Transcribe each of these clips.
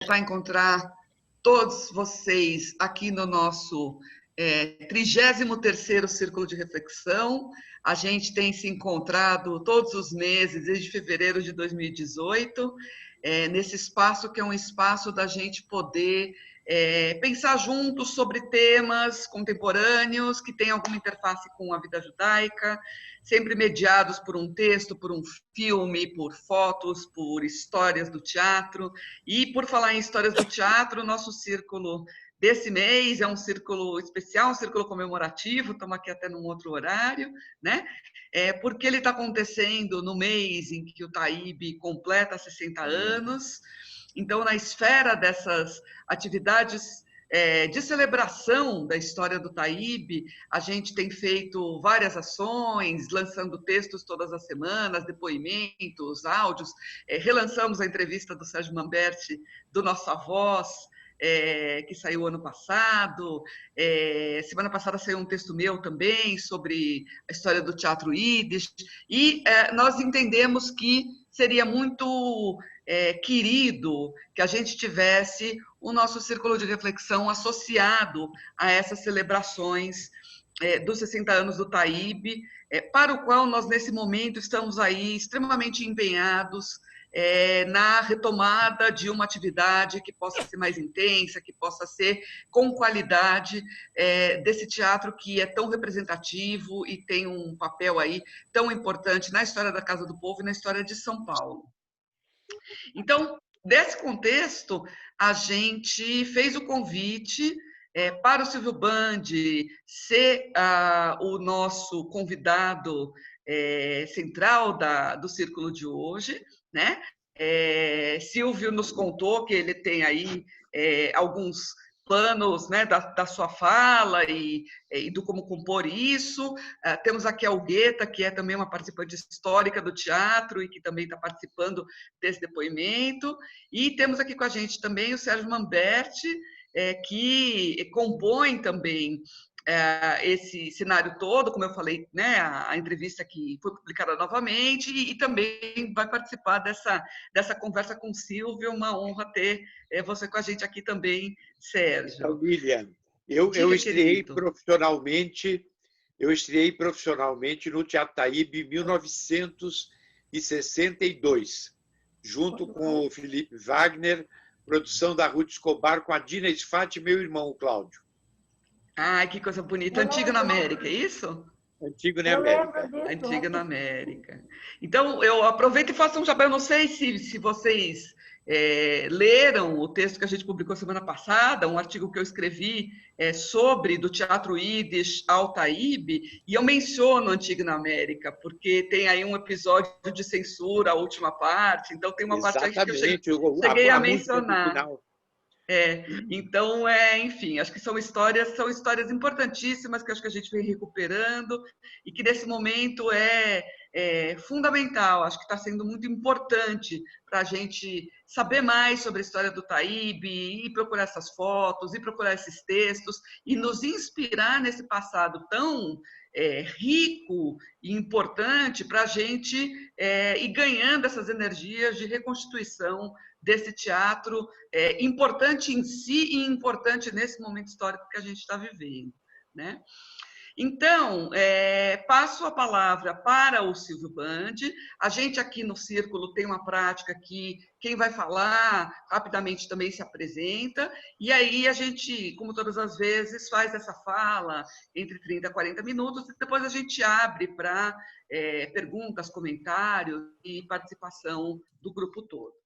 para encontrar todos vocês aqui no nosso 33º Círculo de Reflexão. A gente tem se encontrado todos os meses, desde fevereiro de 2018, nesse espaço que é um espaço da gente poder pensar juntos sobre temas contemporâneos que têm alguma interface com a vida judaica, sempre mediados por um texto, por um filme, por fotos, por histórias do teatro. E, por falar em histórias do teatro, o nosso círculo desse mês é um círculo especial, um círculo comemorativo, estamos aqui até num outro horário, né? Porque ele está acontecendo no mês em que o Taíbe completa 60 anos. Então, na esfera dessas atividades de celebração da história do Taíbe, a gente tem feito várias ações, lançando textos todas as semanas, depoimentos, áudios, relançamos a entrevista do Sérgio Mamberti, do Nossa Voz, que saiu ano passado. Semana passada saiu um texto meu também sobre a história do teatro Yiddish, e nós entendemos que seria muito querido que a gente tivesse o nosso círculo de reflexão associado a essas celebrações dos 60 anos do Taíbe, para o qual nós, nesse momento, estamos aí extremamente empenhados na retomada de uma atividade que possa ser mais intensa, que possa ser com qualidade, desse teatro que é tão representativo e tem um papel aí tão importante na história da Casa do Povo e na história de São Paulo. Então, nesse contexto, a gente fez o convite para o Silvio Bandi ser o nosso convidado central do Círculo de hoje, né? Silvio nos contou que ele tem aí alguns planos, né, da sua fala e do como compor isso. Temos aqui a Algueta, que é também uma participante histórica do teatro e que também está participando desse depoimento. E temos aqui com a gente também o Sérgio Mamberti, que compõe também esse cenário todo, como eu falei, né, a entrevista que foi publicada novamente, e também vai participar dessa conversa com o Silvio. Uma honra ter você com a gente aqui também, Sérgio. Então, Lilian, eu estreiei profissionalmente no Teatro Taíbe em 1962, junto com o Felipe Wagner, produção da Ruth Escobar, com a Dina Sfat e meu irmão, o Cláudio. Ai, que coisa bonita. Antiga na América, é isso? Antigo na América. Antiga na América. Então, eu aproveito e faço um jabá. Eu não sei se vocês leram o texto que a gente publicou semana passada, um artigo que eu escrevi sobre do teatro Yiddish ao Taíbe, e eu menciono Antiga na América, porque tem aí um episódio de censura, a última parte, então tem uma parte aí que eu cheguei a mencionar. Então, enfim, acho que são histórias importantíssimas que acho que a gente vem recuperando e que nesse momento é fundamental. Acho que está sendo muito importante para a gente saber mais sobre a história do Taíbe e procurar essas fotos e procurar esses textos e nos inspirar nesse passado tão rico e importante para a gente ir ganhando essas energias de reconstituição desse teatro importante em si e importante nesse momento histórico que a gente está vivendo, né? Então, passo a palavra para o Silvio Bandi. A gente aqui no Círculo tem uma prática que quem vai falar rapidamente também se apresenta, e aí a gente, como todas as vezes, faz essa fala entre 30 e 40 minutos, e depois a gente abre para perguntas, comentários e participação do grupo todo.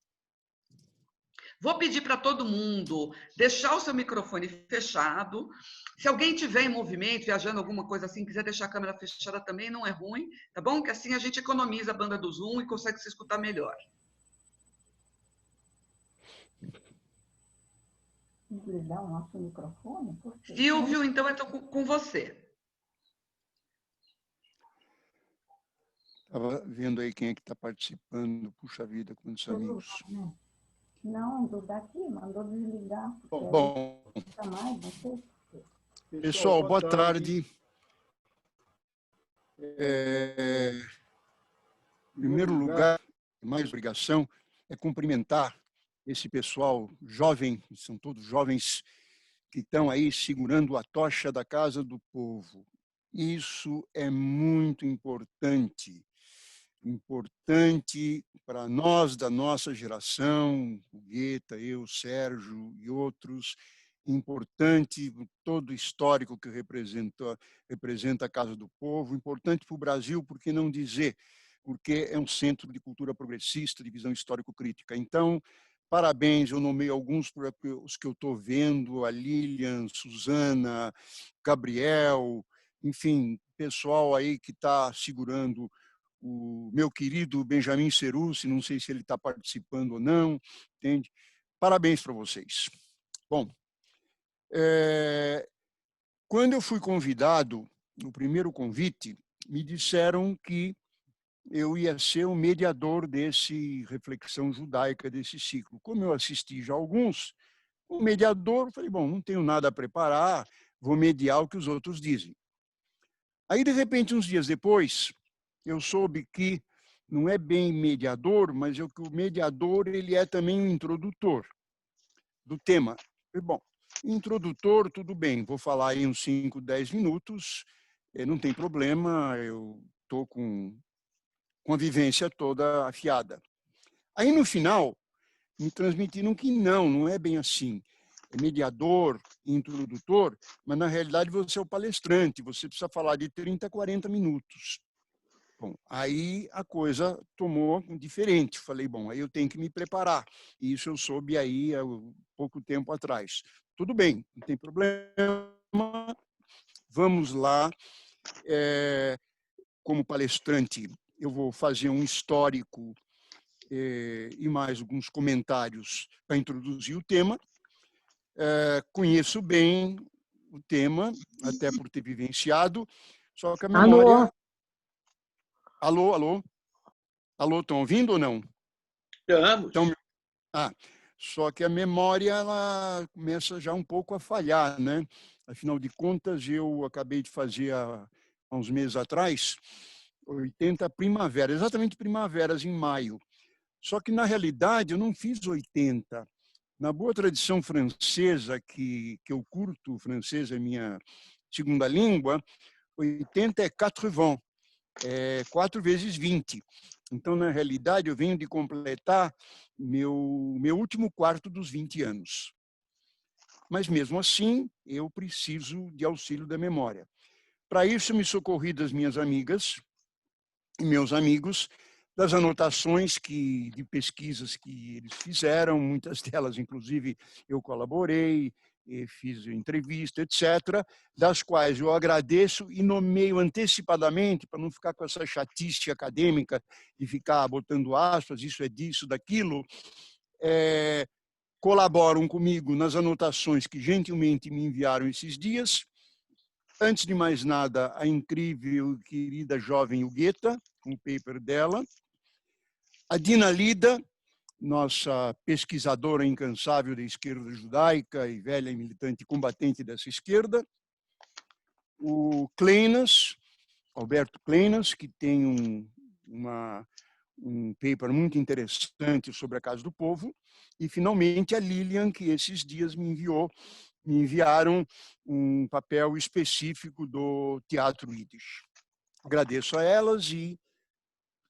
Vou pedir para todo mundo deixar o seu microfone fechado. Se alguém tiver em movimento, viajando, alguma coisa assim, quiser deixar a câmera fechada também, não é ruim, tá bom? Que assim a gente economiza a banda do Zoom e consegue se escutar melhor. Desligar o nosso microfone? Silvio, então eu estou com você. Estava vendo aí quem é que está participando. Puxa vida, quantos amigos. Não, do daqui, mandou desligar. Bom, Mais, não sei. pessoal, boa tarde. Em primeiro lugar, mais obrigação é cumprimentar esse pessoal jovem, são todos jovens que estão aí segurando a tocha da Casa do Povo. Isso é muito importante. Importante para nós da nossa geração, o Guetta, eu, Sérgio e outros, importante todo o histórico que representa a Casa do Povo, importante para o Brasil, por que não dizer, porque é um centro de cultura progressista, de visão histórico-crítica. Então, parabéns, eu nomeei alguns, os que eu estou vendo, a Lilian, Suzana, Gabriel, enfim, pessoal aí que está segurando o meu querido Benjamin Cerucci, não sei se ele está participando ou não, entende? Parabéns para vocês. Bom, quando eu fui convidado, no primeiro convite, me disseram que eu ia ser o mediador desse reflexão judaica, desse ciclo. Como eu assisti já alguns, o mediador, falei, bom, não tenho nada a preparar, vou mediar o que os outros dizem. Aí, de repente, uns dias depois, eu soube que não é bem mediador, mas que o mediador ele é também um introdutor do tema. E, bom, introdutor, tudo bem, vou falar aí uns 5, 10 minutos, não tem problema, eu estou com a vivência toda afiada. Aí, no final, me transmitiram que não é bem assim. É mediador, introdutor, mas, na realidade, você é o palestrante, você precisa falar de 30 a 40 minutos. Bom, aí a coisa tomou diferente. Falei, bom, aí eu tenho que me preparar. E isso eu soube aí há pouco tempo atrás. Tudo bem, não tem problema. Vamos lá. Como palestrante, eu vou fazer um histórico e mais alguns comentários para introduzir o tema. Conheço bem o tema, até por ter vivenciado, só que a memória... Alô, alô? Alô, estão ouvindo ou não? Estamos. Então, só que a memória ela começa já um pouco a falhar, né? Afinal de contas, eu acabei de fazer há uns meses atrás 80 primaveras, exatamente primaveras em maio. Só que, na realidade, eu não fiz 80. Na boa tradição francesa, que eu curto, o francês é minha segunda língua, 80 é 80, 4 vezes 20. Então, na realidade, eu venho de completar meu último quarto dos 20 anos. Mas, mesmo assim, eu preciso de auxílio da memória. Para isso, me socorri das minhas amigas e meus amigos, das anotações de pesquisas que eles fizeram, muitas delas, inclusive, eu colaborei, fiz entrevista, etc., das quais eu agradeço e nomeio antecipadamente, para não ficar com essa chatice acadêmica de ficar botando aspas, isso é disso, daquilo, colaboram comigo nas anotações que gentilmente me enviaram esses dias. Antes de mais nada, a incrível e querida jovem Hugueta, com o paper dela. A Dina Lida, nossa pesquisadora incansável da esquerda judaica e velha e militante combatente dessa esquerda. O Kleinas, Alberto Kleinas, que tem um paper muito interessante sobre a Casa do Povo. E, finalmente, a Lilian, que esses dias me enviaram um papel específico do Teatro Yiddish. Agradeço a elas e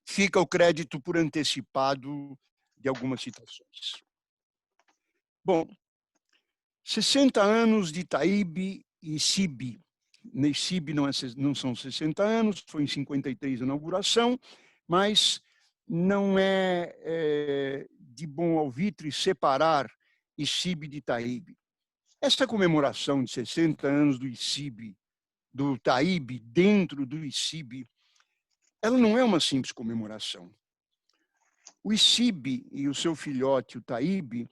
fica o crédito por antecipado de algumas citações. Bom, 60 anos de Taíbe e Cibe. Cibe não são 60 anos, foi em 53 a inauguração, mas não é de bom alvitre separar Cibe de Taíbe. Essa comemoração de 60 anos do ICIB, do Taíbe, dentro do ICIB, ela não é uma simples comemoração. O ICIB e o seu filhote, o Taíbe,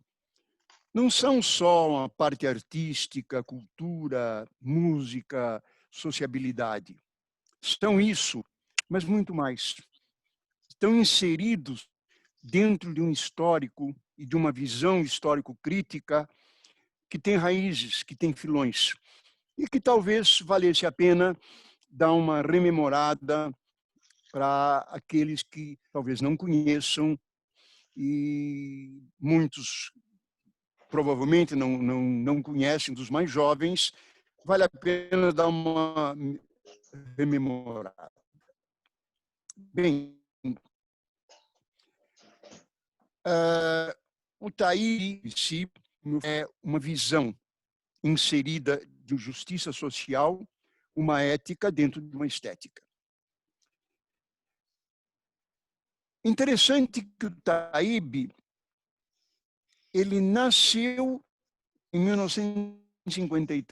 não são só uma parte artística, cultura, música, sociabilidade. São isso, mas muito mais. Estão inseridos dentro de um histórico e de uma visão histórico-crítica que tem raízes, que tem filões, e que talvez valesse a pena dar uma rememorada para aqueles que talvez não conheçam e muitos provavelmente não conhecem, dos mais jovens, vale a pena dar uma rememorada. Bem, o Taíbe em si é uma visão inserida de justiça social, uma ética dentro de uma estética. Interessante que o Taíbe ele nasceu em 1953.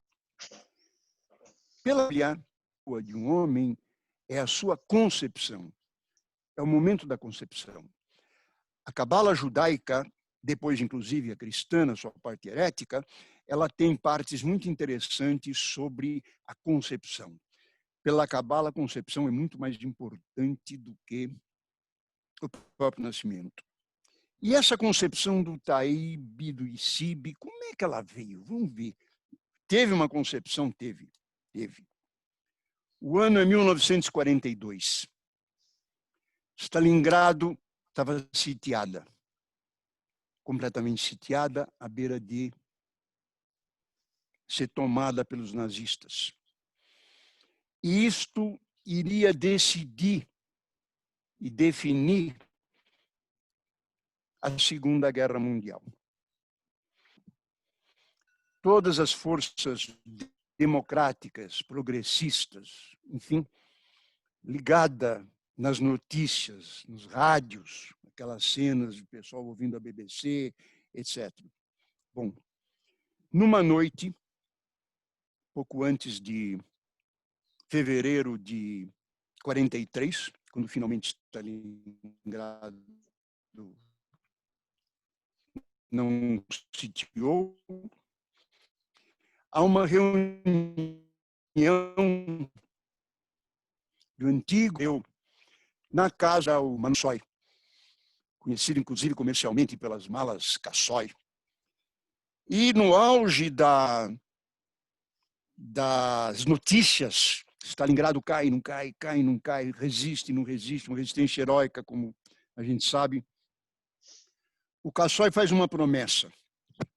Pela de um homem é a sua concepção, é o momento da concepção. A cabala judaica, depois inclusive a cristã, na sua parte herética, ela tem partes muito interessantes sobre a concepção. Pela cabala, a concepção é muito mais importante do que o próprio nascimento. E essa concepção do Taíbe, do Isibe, como é que ela veio? Vamos ver. Teve uma concepção? Teve. O ano é 1942. Stalingrado estava sitiada, completamente sitiada, à beira de ser tomada pelos nazistas. E isto iria decidir e definir a Segunda Guerra Mundial. Todas as forças democráticas, progressistas, enfim, ligada nas notícias, nos rádios, aquelas cenas de pessoal ouvindo a BBC, etc. Bom, numa noite, pouco antes de fevereiro de 43, quando finalmente Stalingrado não sitiou, há uma reunião do antigo na casa o Mansoy, conhecido inclusive comercialmente pelas malas Cassoy. E no auge das notícias, Stalingrado cai, não cai, cai, não cai, resiste, não resiste, uma resistência heróica, como a gente sabe, o Cassoy faz uma promessa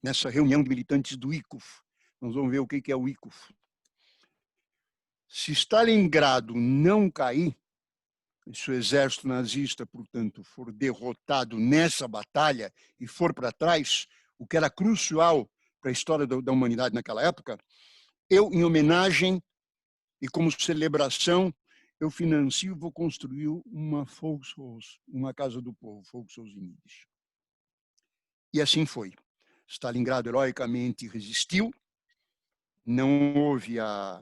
nessa reunião de militantes do ICUF. Nós vamos ver o que é o ICUF. Se Stalingrado não cair, se o exército nazista, portanto, for derrotado nessa batalha e for para trás, o que era crucial para a história da humanidade naquela época, eu, em homenagem e como celebração, eu financio, vou construir uma Volkshaus, uma casa do povo, Volkshaus em Yiddish. E assim foi. Stalingrado heroicamente resistiu, não houve a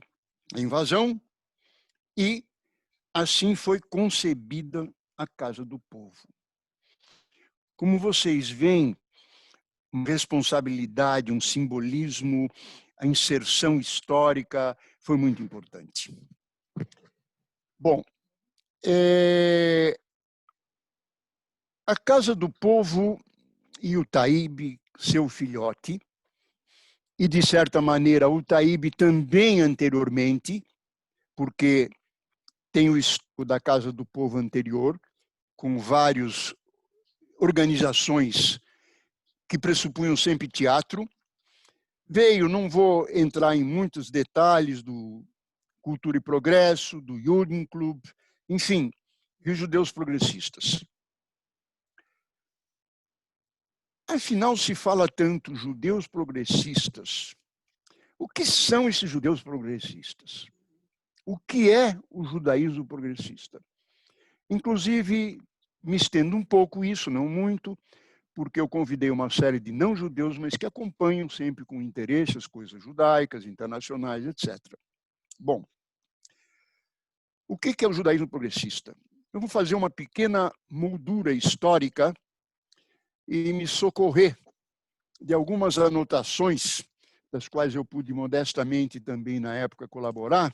invasão e assim foi concebida a Casa do Povo. Como vocês veem, uma responsabilidade, um simbolismo, a inserção histórica foi muito importante. Bom, a Casa do Povo e o Taíbe, seu filhote, e, de certa maneira, o Taíbe também anteriormente, porque tem o estudo da Casa do Povo anterior, com várias organizações que pressupunham sempre teatro. Veio, não vou entrar em muitos detalhes do Cultura e Progresso, do Jugendclub, enfim, e os judeus progressistas. Afinal, se fala tanto judeus progressistas. O que são esses judeus progressistas? O que é o judaísmo progressista? Inclusive, me estendo um pouco isso, não muito, porque eu convidei uma série de não-judeus, mas que acompanham sempre com interesse as coisas judaicas, internacionais, etc. Bom, o que é o judaísmo progressista? Eu vou fazer uma pequena moldura histórica e me socorrer de algumas anotações, das quais eu pude modestamente também na época colaborar,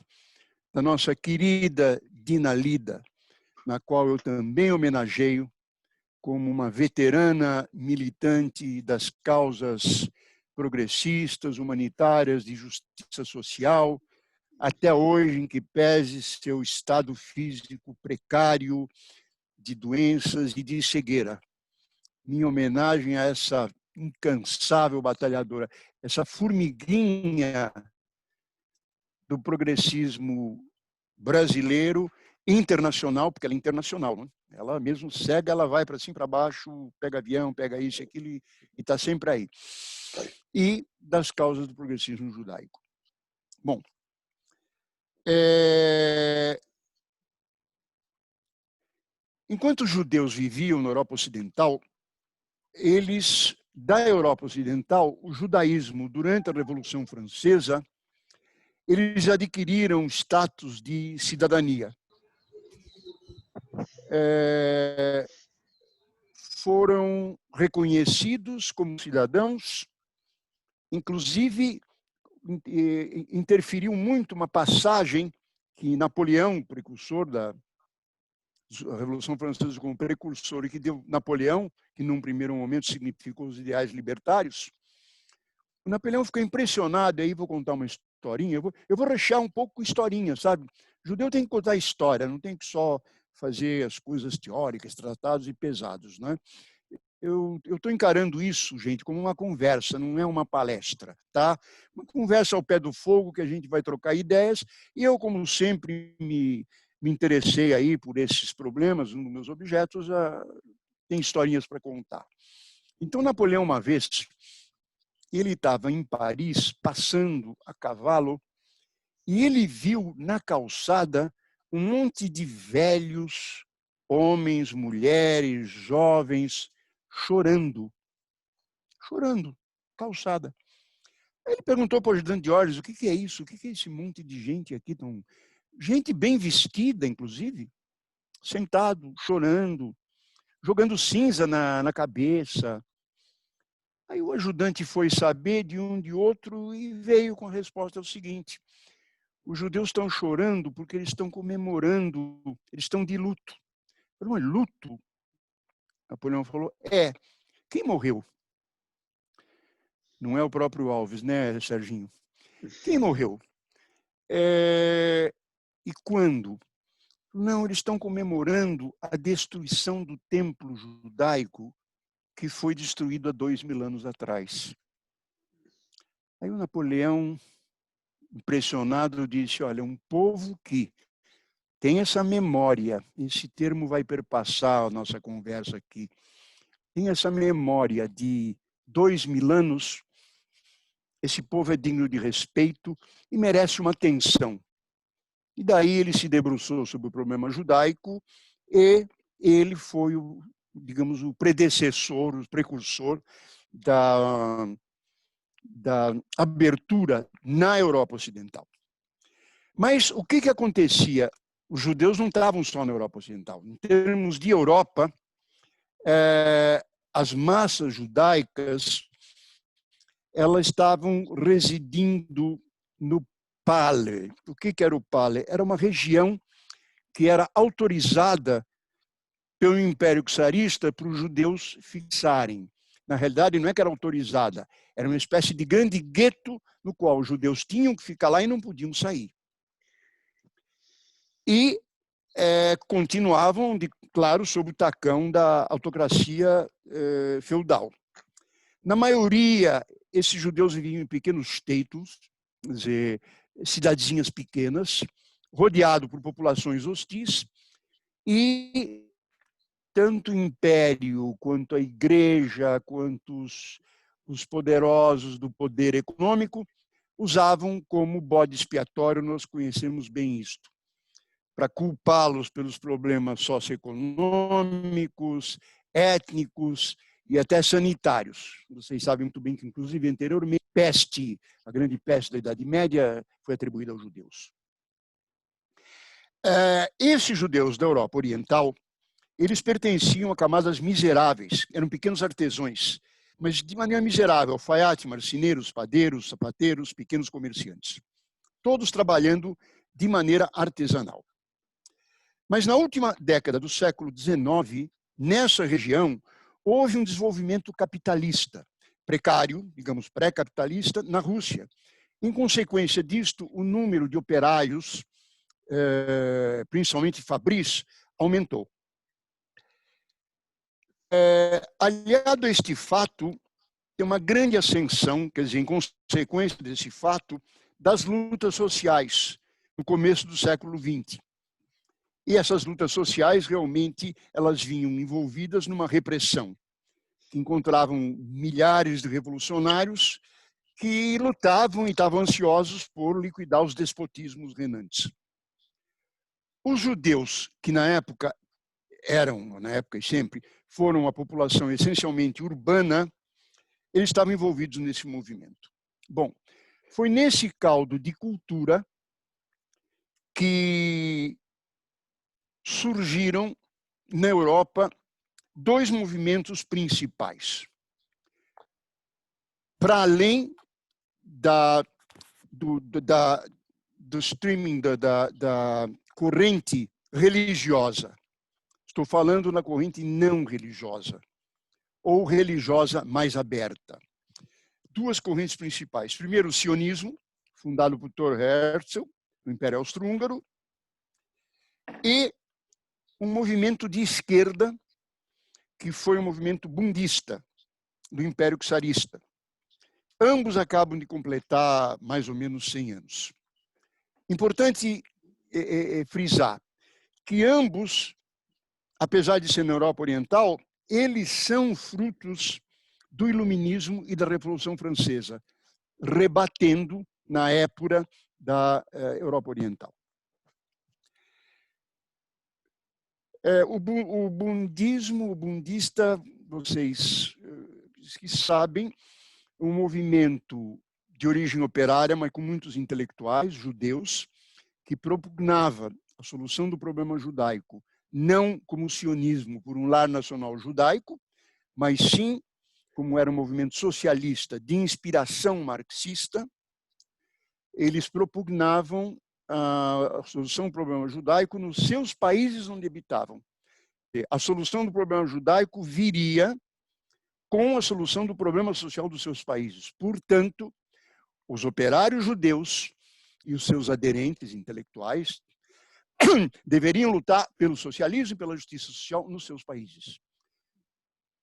da nossa querida Dina Lida, na qual eu também homenageio como uma veterana militante das causas progressistas, humanitárias, de justiça social, até hoje, em que pese seu estado físico precário, de doenças e de cegueira. minha homenagem a essa incansável batalhadora, essa formiguinha do progressismo brasileiro, internacional, porque ela é internacional, né? Ela mesmo cega, ela vai para cima, para baixo, pega avião, pega isso e aquilo, e está sempre aí. E das causas do progressismo judaico. Bom, enquanto os judeus viviam na Europa Ocidental, eles, da Europa Ocidental, o judaísmo, durante a Revolução Francesa, eles adquiriram status de cidadania. Foram reconhecidos como cidadãos, inclusive interferiu muito uma passagem que Napoleão, precursor da Revolução Francesa como precursor, e que deu Napoleão, que num primeiro momento significou os ideais libertários, o Napoleão ficou impressionado, aí vou contar uma historinha, eu vou rechear um pouco com historinha, sabe? O judeu tem que contar história, não tem que só fazer as coisas teóricas, tratados e pesados, né? Eu estou encarando isso, gente, como uma conversa, não é uma palestra, tá? Uma conversa ao pé do fogo que a gente vai trocar ideias, e eu, como sempre, me interessei aí por esses problemas, um dos meus objetos, tem historinhas para contar. Então, Napoleão, uma vez, ele estava em Paris, passando a cavalo, e ele viu na calçada um monte de velhos, homens, mulheres, jovens, chorando, calçada. Aí ele perguntou para o ajudante de ordens, o que é isso? O que é esse monte de gente aqui? Gente bem vestida, inclusive, sentado, chorando, jogando cinza na cabeça. Aí o ajudante foi saber de um de outro e veio com a resposta: é o seguinte, os judeus estão chorando porque eles estão comemorando, eles estão de luto. Eu falei, luto? Napoleão falou, quem morreu? Não é o próprio Alves, né, Serginho? Quem morreu? E quando? Não, eles estão comemorando a destruição do templo judaico que foi destruído há 2000 anos atrás. Aí o Napoleão, impressionado, disse, olha, um povo que tem essa memória, esse termo vai perpassar a nossa conversa aqui, tem essa memória de 2000 anos, esse povo é digno de respeito e merece uma atenção. E daí ele se debruçou sobre o problema judaico e ele foi, digamos, o predecessor, o precursor da abertura na Europa Ocidental. Mas o que acontecia? Os judeus não estavam só na Europa Ocidental. Em termos de Europa, as massas judaicas elas estavam residindo no Pale. O que era o Pale? Era uma região que era autorizada pelo Império Czarista para os judeus fixarem. Na realidade, não é que era autorizada, era uma espécie de grande gueto no qual os judeus tinham que ficar lá e não podiam sair. E continuavam, claro, sob o tacão da autocracia feudal. Na maioria, esses judeus viviam em pequenos teitos, quer dizer, cidadezinhas pequenas, rodeado por populações hostis, e tanto o império, quanto a igreja, quanto os poderosos do poder econômico, usavam como bode expiatório, nós conhecemos bem isto, para culpá-los pelos problemas socioeconômicos, étnicos e até sanitários. Vocês sabem muito bem que, inclusive, anteriormente, a grande peste da Idade Média, foi atribuída aos judeus. Esses judeus da Europa Oriental, eles pertenciam a camadas miseráveis, eram pequenos artesãos, mas de maneira miserável, alfaiate, marceneiros, padeiros, sapateiros, pequenos comerciantes, todos trabalhando de maneira artesanal. Mas na última década do século XIX, nessa região, houve um desenvolvimento capitalista, precário, digamos pré-capitalista, na Rússia. Em consequência disto, o número de operários, principalmente fabris, aumentou. Aliado a este fato, tem uma grande ascensão, quer dizer, em consequência desse fato, das lutas sociais no começo do século XX. E essas lutas sociais, realmente, elas vinham envolvidas numa repressão, que encontravam milhares de revolucionários que lutavam e estavam ansiosos por liquidar os despotismos reinantes. Os judeus, que na época e sempre, foram a população essencialmente urbana, eles estavam envolvidos nesse movimento. Bom, foi nesse caldo de cultura que surgiram na Europa dois movimentos principais. Para além do streaming da corrente religiosa, estou falando na corrente não religiosa, ou religiosa mais aberta. Duas correntes principais. Primeiro, o sionismo, fundado por Theodor Herzl, no Império Austro-Húngaro, e um movimento de esquerda, que foi o movimento bundista, do Império Czarista. Ambos acabam de completar mais ou menos 100 anos. Importante frisar que ambos, apesar de ser na Europa Oriental, eles são frutos do Iluminismo e da Revolução Francesa, rebatendo na época da Europa Oriental. O bundismo, o bundista, vocês que sabem, um movimento de origem operária, mas com muitos intelectuais judeus, que propugnava a solução do problema judaico, não como o sionismo por um lar nacional judaico, mas sim como era um movimento socialista de inspiração marxista. Eles propugnavam a solução do problema judaico nos seus países onde habitavam. A solução do problema judaico viria com a solução do problema social dos seus países. Portanto, os operários judeus e os seus aderentes intelectuais deveriam lutar pelo socialismo e pela justiça social nos seus países.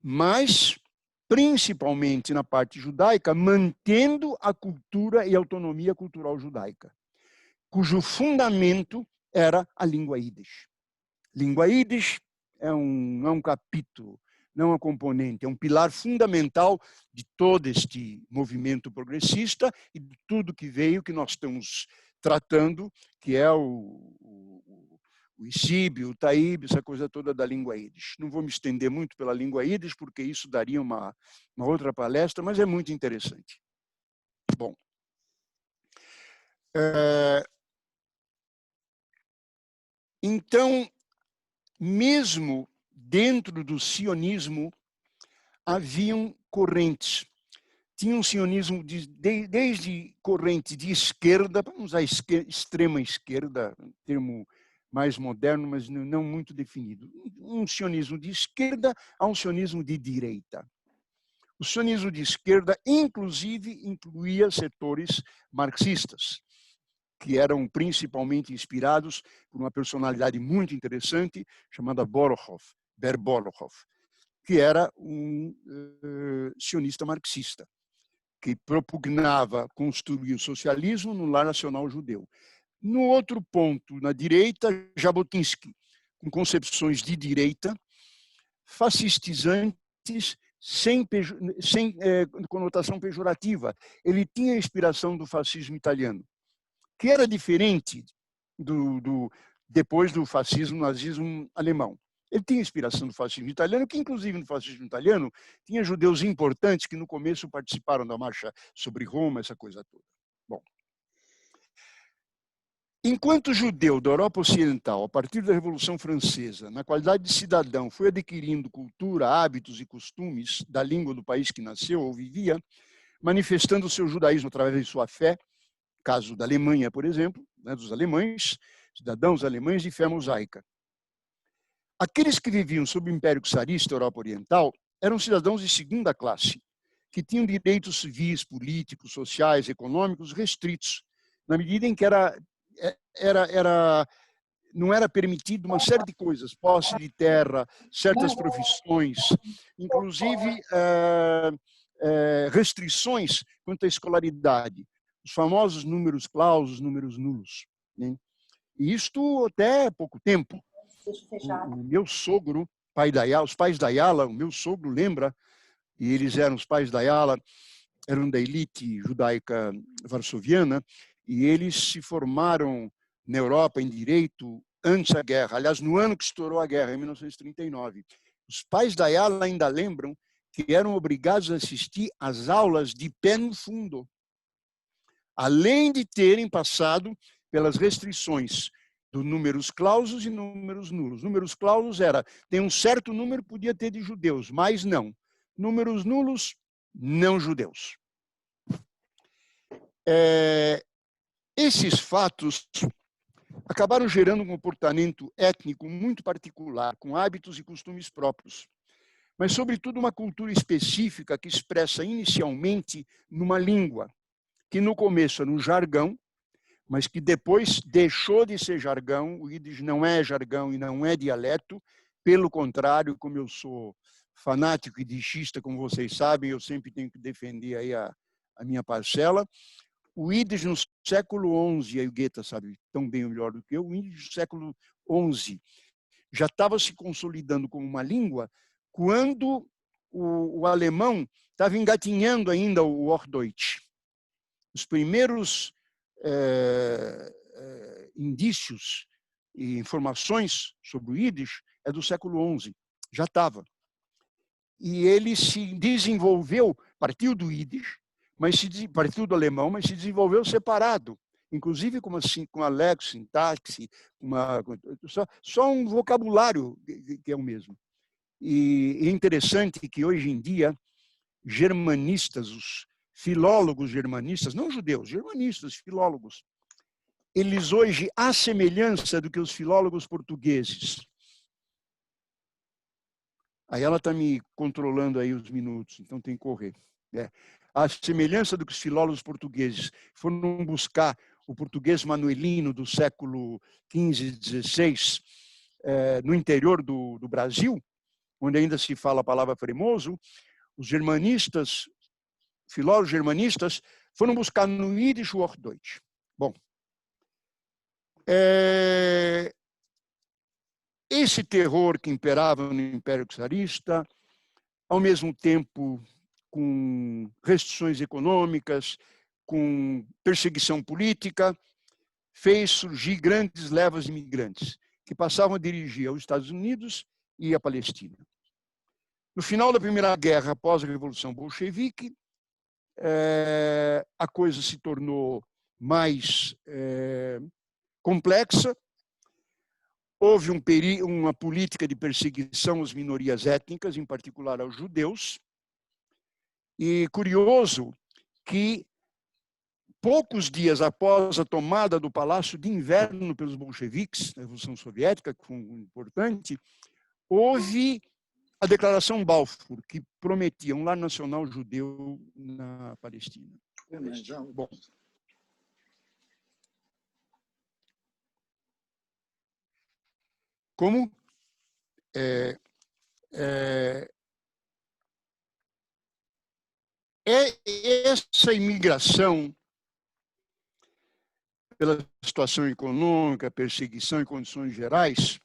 Mas, principalmente na parte judaica, mantendo a cultura e a autonomia cultural judaica, cujo fundamento era a língua Yiddish. Língua Yiddish é um capítulo, não é um componente, é um pilar fundamental de todo este movimento progressista e de tudo que veio, que nós estamos tratando, que é o ICIB, o TAIB, essa coisa toda da língua Yiddish. Não vou me estender muito pela língua Yiddish, porque isso daria uma outra palestra, mas é muito interessante. Bom, então, mesmo dentro do sionismo, haviam correntes. Tinha um sionismo desde corrente de esquerda, vamos usar extrema esquerda, um termo mais moderno, mas não muito definido. Um sionismo de esquerda a um sionismo de direita. O sionismo de esquerda, inclusive, incluía setores marxistas, que eram principalmente inspirados por uma personalidade muito interessante chamada Ber Borochov, que era um sionista marxista, que propugnava construir o socialismo no lar nacional judeu. No outro ponto, na direita, Jabotinsky, com concepções de direita, fascistizantes, sem conotação pejorativa. Ele tinha a inspiração do fascismo italiano, que era diferente depois do fascismo, nazismo alemão. Ele tinha inspiração do fascismo italiano, que inclusive no fascismo italiano tinha judeus importantes que no começo participaram da marcha sobre Roma, essa coisa toda. Bom, enquanto o judeu da Europa Ocidental, a partir da Revolução Francesa, na qualidade de cidadão, foi adquirindo cultura, hábitos e costumes da língua do país que nasceu ou vivia, manifestando o seu judaísmo através de sua fé, caso da Alemanha, por exemplo, né, dos alemães, cidadãos alemães de fé mosaica. Aqueles que viviam sob o Império Czarista, Europa Oriental, eram cidadãos de segunda classe, que tinham direitos civis, políticos, sociais, econômicos restritos, na medida em que não era permitido uma série de coisas, posse de terra, certas profissões, inclusive restrições quanto à escolaridade, os famosos números clausus, números nulos, né? E isto até pouco tempo. O meu sogro, pai da Ayala, os pais da Ayala, o meu sogro lembra, e eles eram os pais da Ayala, eram da elite judaica varsoviana, e eles se formaram na Europa em direito antes da guerra. Aliás, no ano que estourou a guerra, em 1939. Os pais da Ayala ainda lembram que eram obrigados a assistir às aulas de pé no fundo, além de terem passado pelas restrições dos números clausus e números nulos. Números clausus era, tem um certo número, podia ter de judeus, mas não. Números nulos, não judeus. Esses fatos acabaram gerando um comportamento étnico muito particular, com hábitos e costumes próprios, mas, sobretudo, uma cultura específica que expressa inicialmente numa língua, que no começo era um jargão, mas que depois deixou de ser jargão. O Yiddish não é jargão e não é dialeto. Pelo contrário, como eu sou fanático yiddishista, como vocês sabem, eu sempre tenho que defender aí a minha parcela. O Yiddish no século XI, e o Goethe sabe tão bem ou melhor do que eu, o Yiddish no século XI já estava se consolidando como uma língua quando o alemão estava engatinhando ainda o Hochdeutsch. Os primeiros indícios e informações sobre o Yiddish é do século XI, já estava. E ele se desenvolveu, partiu do Yiddish, partiu do alemão, mas se desenvolveu separado, inclusive com a lexo, sintaxe, só um vocabulário que é o mesmo. E é interessante que hoje em dia, germanistas, os filólogos germanistas, não judeus, germanistas, filólogos, eles hoje, à semelhança do que os filólogos portugueses, aí ela está me controlando aí os minutos, então tem que correr. A semelhança do que os filólogos portugueses foram buscar o português manuelino do século XV, XVI, no interior do Brasil, onde ainda se fala a palavra cremoso, os germanistas, filólogos germanistas, foram buscar no Yiddish o Hochdeutsch. Bom, esse terror que imperava no Império Czarista, ao mesmo tempo com restrições econômicas, com perseguição política, fez surgir grandes levas de imigrantes que passavam a dirigir aos Estados Unidos e à Palestina. No final da Primeira Guerra, após a Revolução Bolchevique, a coisa se tornou mais complexa. Houve uma política de perseguição às minorias étnicas, em particular aos judeus. E curioso que, poucos dias após a tomada do Palácio de Inverno pelos bolcheviques, na Revolução Soviética, que foi importante, houve a Declaração Balfour, que prometia um lar nacional judeu na Palestina. Bom. Como essa imigração, pela situação econômica, perseguição e condições gerais,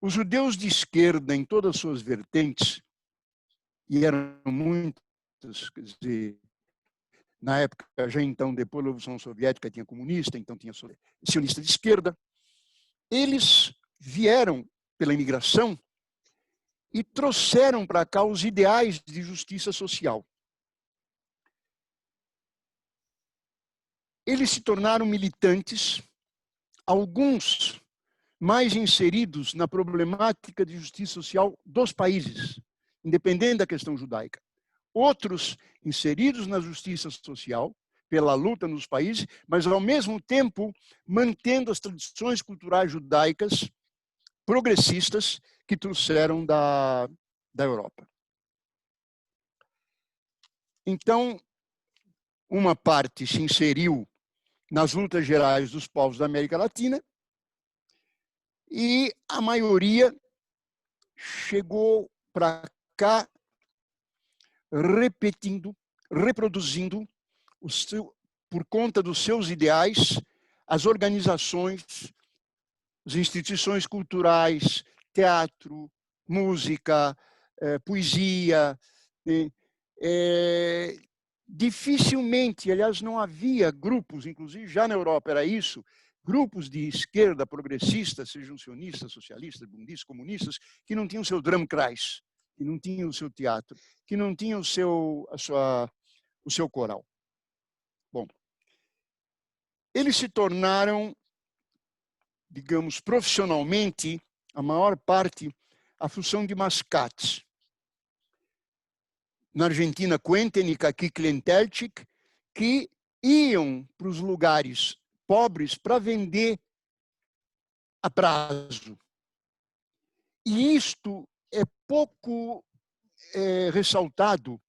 os judeus de esquerda, em todas as suas vertentes, e eram muitas, quer dizer, na época, já então, depois da Revolução Soviética, tinha comunista, então tinha sionista de esquerda, eles vieram pela imigração e trouxeram para cá os ideais de justiça social. Eles se tornaram militantes, alguns mais inseridos na problemática de justiça social dos países, independente da questão judaica. Outros inseridos na justiça social, pela luta nos países, mas, ao mesmo tempo, mantendo as tradições culturais judaicas progressistas que trouxeram da Europa. Então, uma parte se inseriu nas lutas gerais dos povos da América Latina E a maioria chegou para cá repetindo, reproduzindo, por conta dos seus ideais, as organizações, as instituições culturais, teatro, música, poesia. Dificilmente, aliás, não havia grupos, inclusive já na Europa era isso, grupos de esquerda progressistas, sejam sionistas, socialistas, budistas, comunistas, que não tinham o seu Drumkreis, que não tinham o seu teatro, que não tinham o seu coral. Bom, eles se tornaram, digamos, profissionalmente, a maior parte, a função de mascates. Na Argentina, Cuentenica, aqui Klientelchik, que iam para os lugares pobres para vender a prazo. E isto é pouco ressaltado.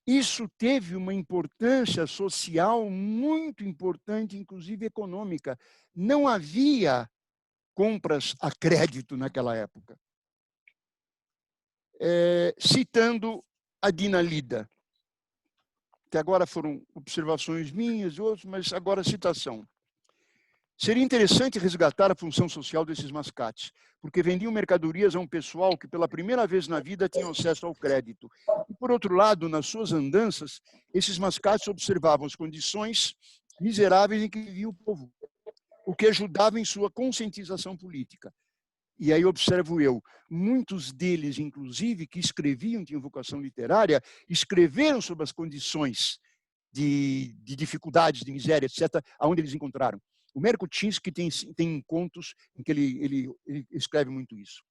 Isso teve uma importância social muito importante, inclusive econômica. Não havia compras a crédito naquela época. Citando a Dina Lida, que agora foram observações minhas e outros, mas agora a citação. Seria interessante resgatar a função social desses mascates, porque vendiam mercadorias a um pessoal que pela primeira vez na vida tinha acesso ao crédito. E, por outro lado, nas suas andanças, esses mascates observavam as condições miseráveis em que vivia o povo, o que ajudava em sua conscientização política. E aí observo eu, muitos deles, inclusive, que escreviam, tinham vocação literária, escreveram sobre as condições de dificuldades, de miséria, etc., aonde eles encontraram. O Merkutinski tem contos em que ele escreve muito isso.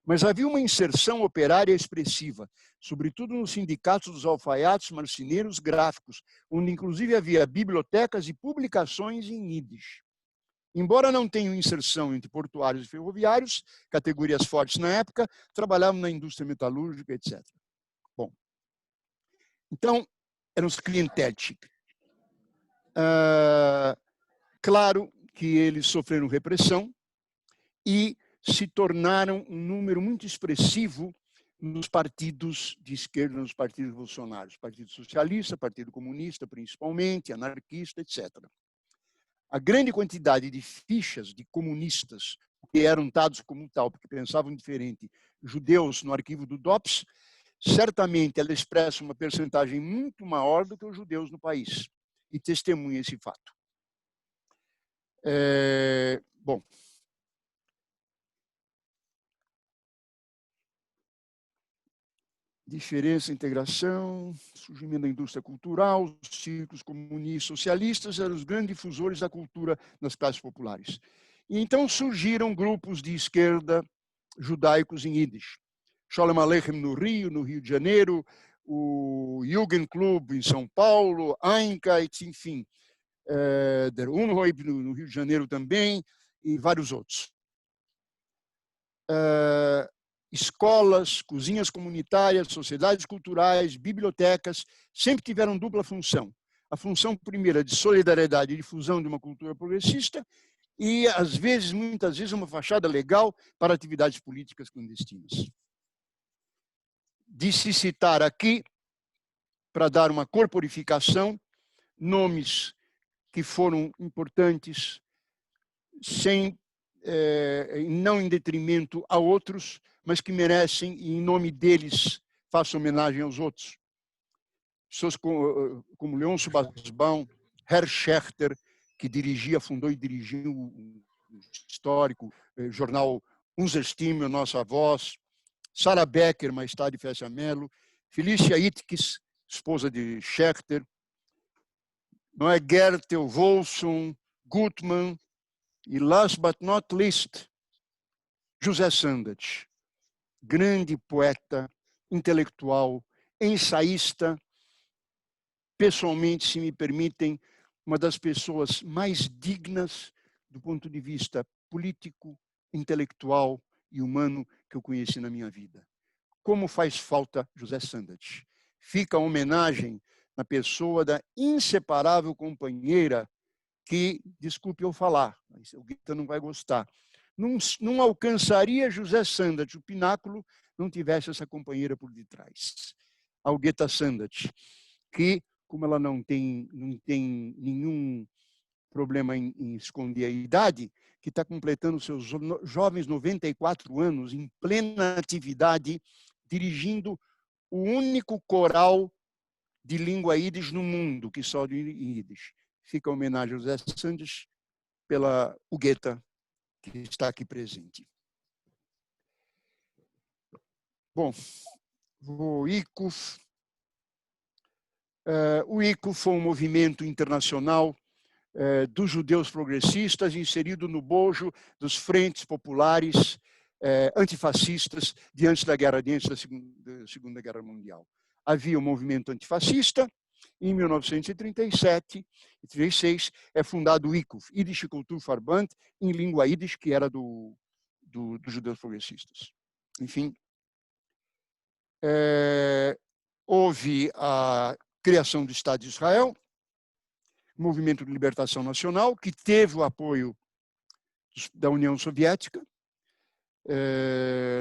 Mas havia uma inserção operária expressiva, sobretudo nos sindicatos dos alfaiates, marceneiros, gráficos, onde inclusive havia bibliotecas e publicações em Yiddish. Embora não tenham inserção entre portuários e ferroviários, categorias fortes na época, trabalhavam na indústria metalúrgica, etc. Bom, então, eram os Klientelchik. Claro que eles sofreram repressão e se tornaram um número muito expressivo nos partidos de esquerda, nos partidos revolucionários, Partido Socialista, Partido Comunista, principalmente, anarquista, etc. A grande quantidade de fichas de comunistas que eram dados como tal, porque pensavam diferente, judeus no arquivo do DOPS, certamente ela expressa uma percentagem muito maior do que os judeus no país, e testemunha esse fato. Bom, diferença, integração, surgimento da indústria cultural, os círculos comunistas socialistas eram os grandes difusores da cultura nas classes populares. E então surgiram grupos de esquerda judaicos em Yiddish. Sholem Aleichem no Rio de Janeiro, o Jugendklub em São Paulo, Einkeit, enfim, Der Unruhe no Rio de Janeiro também, e vários outros. Escolas, cozinhas comunitárias, sociedades culturais, bibliotecas, sempre tiveram dupla função. A função primeira de solidariedade e difusão de uma cultura progressista e, às vezes, muitas vezes, uma fachada legal para atividades políticas clandestinas. De se citar aqui, para dar uma corporificação, nomes que foram importantes, não em detrimento a outros, mas que merecem, e em nome deles, faço homenagem aos outros. Pessoas como Leôncio Basbaum, Herr Schechter, que fundou e dirigiu o histórico jornal Unser Stimme, a Nossa Voz, Sarah Becker, mais tarde Fécia Mello, Felicia Itkes, esposa de Schechter, não é, Gertel, Wolfson, Gutmann, e last but not least, José Sandat, grande poeta, intelectual, ensaísta, pessoalmente, se me permitem, uma das pessoas mais dignas do ponto de vista político, intelectual e humano que eu conheci na minha vida. Como faz falta José Sandat. Fica a homenagem na pessoa da inseparável companheira que, desculpe eu falar, mas o Guita não vai gostar, não alcançaria José Sandat, o pináculo, não tivesse essa companheira por detrás. A Algeta Sandat, que, como ela não tem nenhum problema em esconder a idade, que está completando seus jovens 94 anos, em plena atividade, dirigindo o único coral de língua ídis no mundo, que só de ídis. Fica a homenagem a José Sandat pela Algeta, que está aqui presente. Bom, o ICUF. O ICUF foi um movimento internacional dos judeus progressistas, inserido no bojo dos frentes populares antifascistas diante da Segunda Guerra Mundial. Havia um movimento antifascista. Em 1937 e 1936 é fundado o ICUF, Yiddish Kulturverband, em língua Yiddish, que era dos judeus progressistas. Enfim, houve a criação do Estado de Israel, movimento de libertação nacional, que teve o apoio da União Soviética.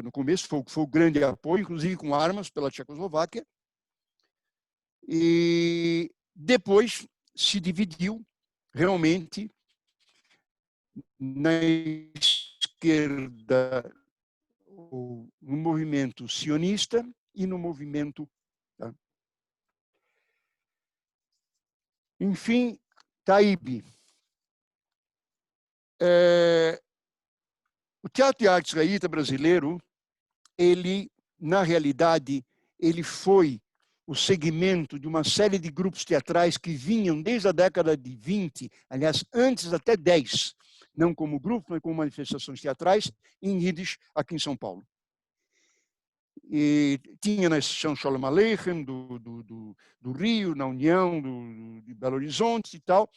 No começo foi o grande apoio, inclusive com armas pela Tchecoslováquia. E depois se dividiu realmente na esquerda, no movimento sionista e no movimento... Tá? Enfim, Taíbe. O teatro de arte israelita brasileiro, ele, na realidade, ele foi o segmento de uma série de grupos teatrais que vinham desde a década de 20, aliás, antes até 10, não como grupo, mas como manifestações teatrais, em Yiddish, aqui em São Paulo. E tinha na Estação Sholem Aleichem, do Rio, na União, de Belo Horizonte e tal.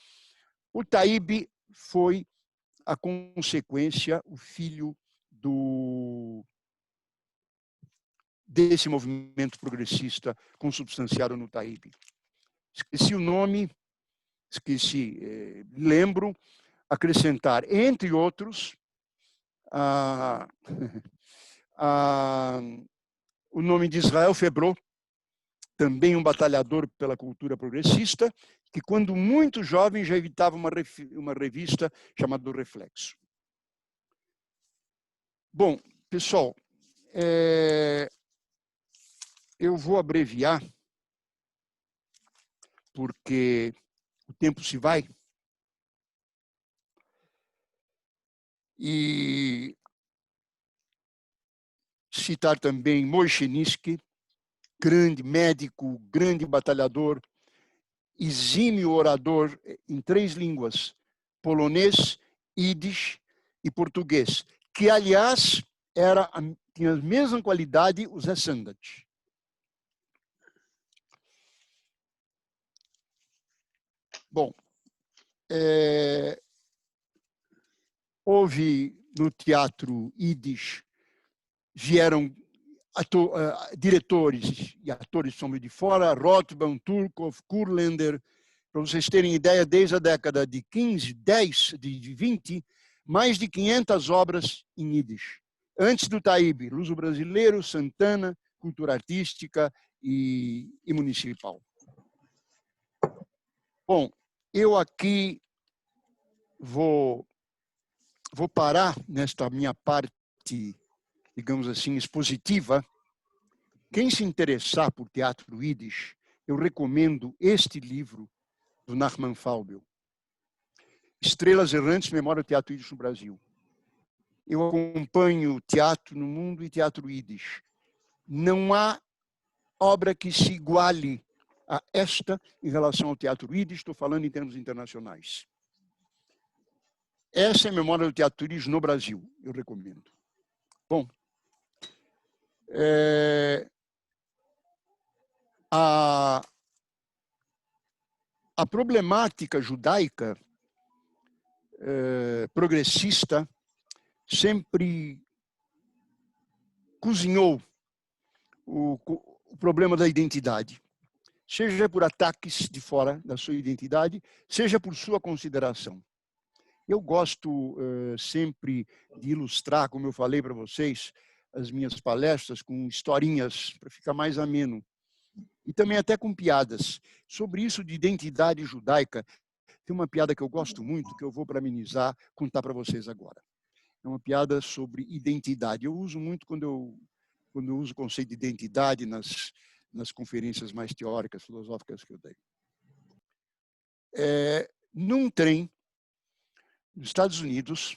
O Taíbe foi a consequência, o filho desse movimento progressista consubstanciado no Taíbe. Esqueci o nome, lembro, acrescentar, entre outros, o nome de Israel Febró, também um batalhador pela cultura progressista, que quando muito jovem já editava uma revista chamada Reflexo. Bom, pessoal, eu vou abreviar, porque o tempo se vai. E citar também Moshe Niski, grande médico, grande batalhador, exímio orador em 3 línguas, polonês, Yiddish e português, que, aliás, tinha a mesma qualidade o Zé Sandat. Bom, houve no teatro Yiddish, vieram diretores e atores são de fora, Rothman, Turkov, Kurländer, para vocês terem ideia, desde a década de 15, 10, de 20, mais de 500 obras em Yiddish. Antes do Taíbe, Luso Brasileiro, Santana, Cultura Artística e Municipal. Bom, eu aqui vou parar nesta minha parte, digamos assim, expositiva. Quem se interessar por teatro Yiddish, eu recomendo este livro do Nachman Faubel, Estrelas Errantes, Memória do Teatro Yiddish no Brasil. Eu acompanho teatro no mundo e teatro Yiddish. Não há obra que se iguale a esta em relação ao teatro Yiddish, estou falando em termos internacionais. Essa é a memória do teatro Yiddish no Brasil, eu recomendo. Bom, a problemática judaica progressista sempre cozinhou o problema da identidade, seja por ataques de fora da sua identidade, seja por sua consideração. Eu gosto sempre de ilustrar, como eu falei para vocês, as minhas palestras com historinhas, para ficar mais ameno. E também até com piadas. Sobre isso de identidade judaica, tem uma piada que eu gosto muito, que eu vou, para amenizar, contar para vocês agora. É uma piada sobre identidade. Eu uso muito quando eu uso o conceito de identidade nas conferências mais teóricas, filosóficas que eu dei. Num trem, nos Estados Unidos,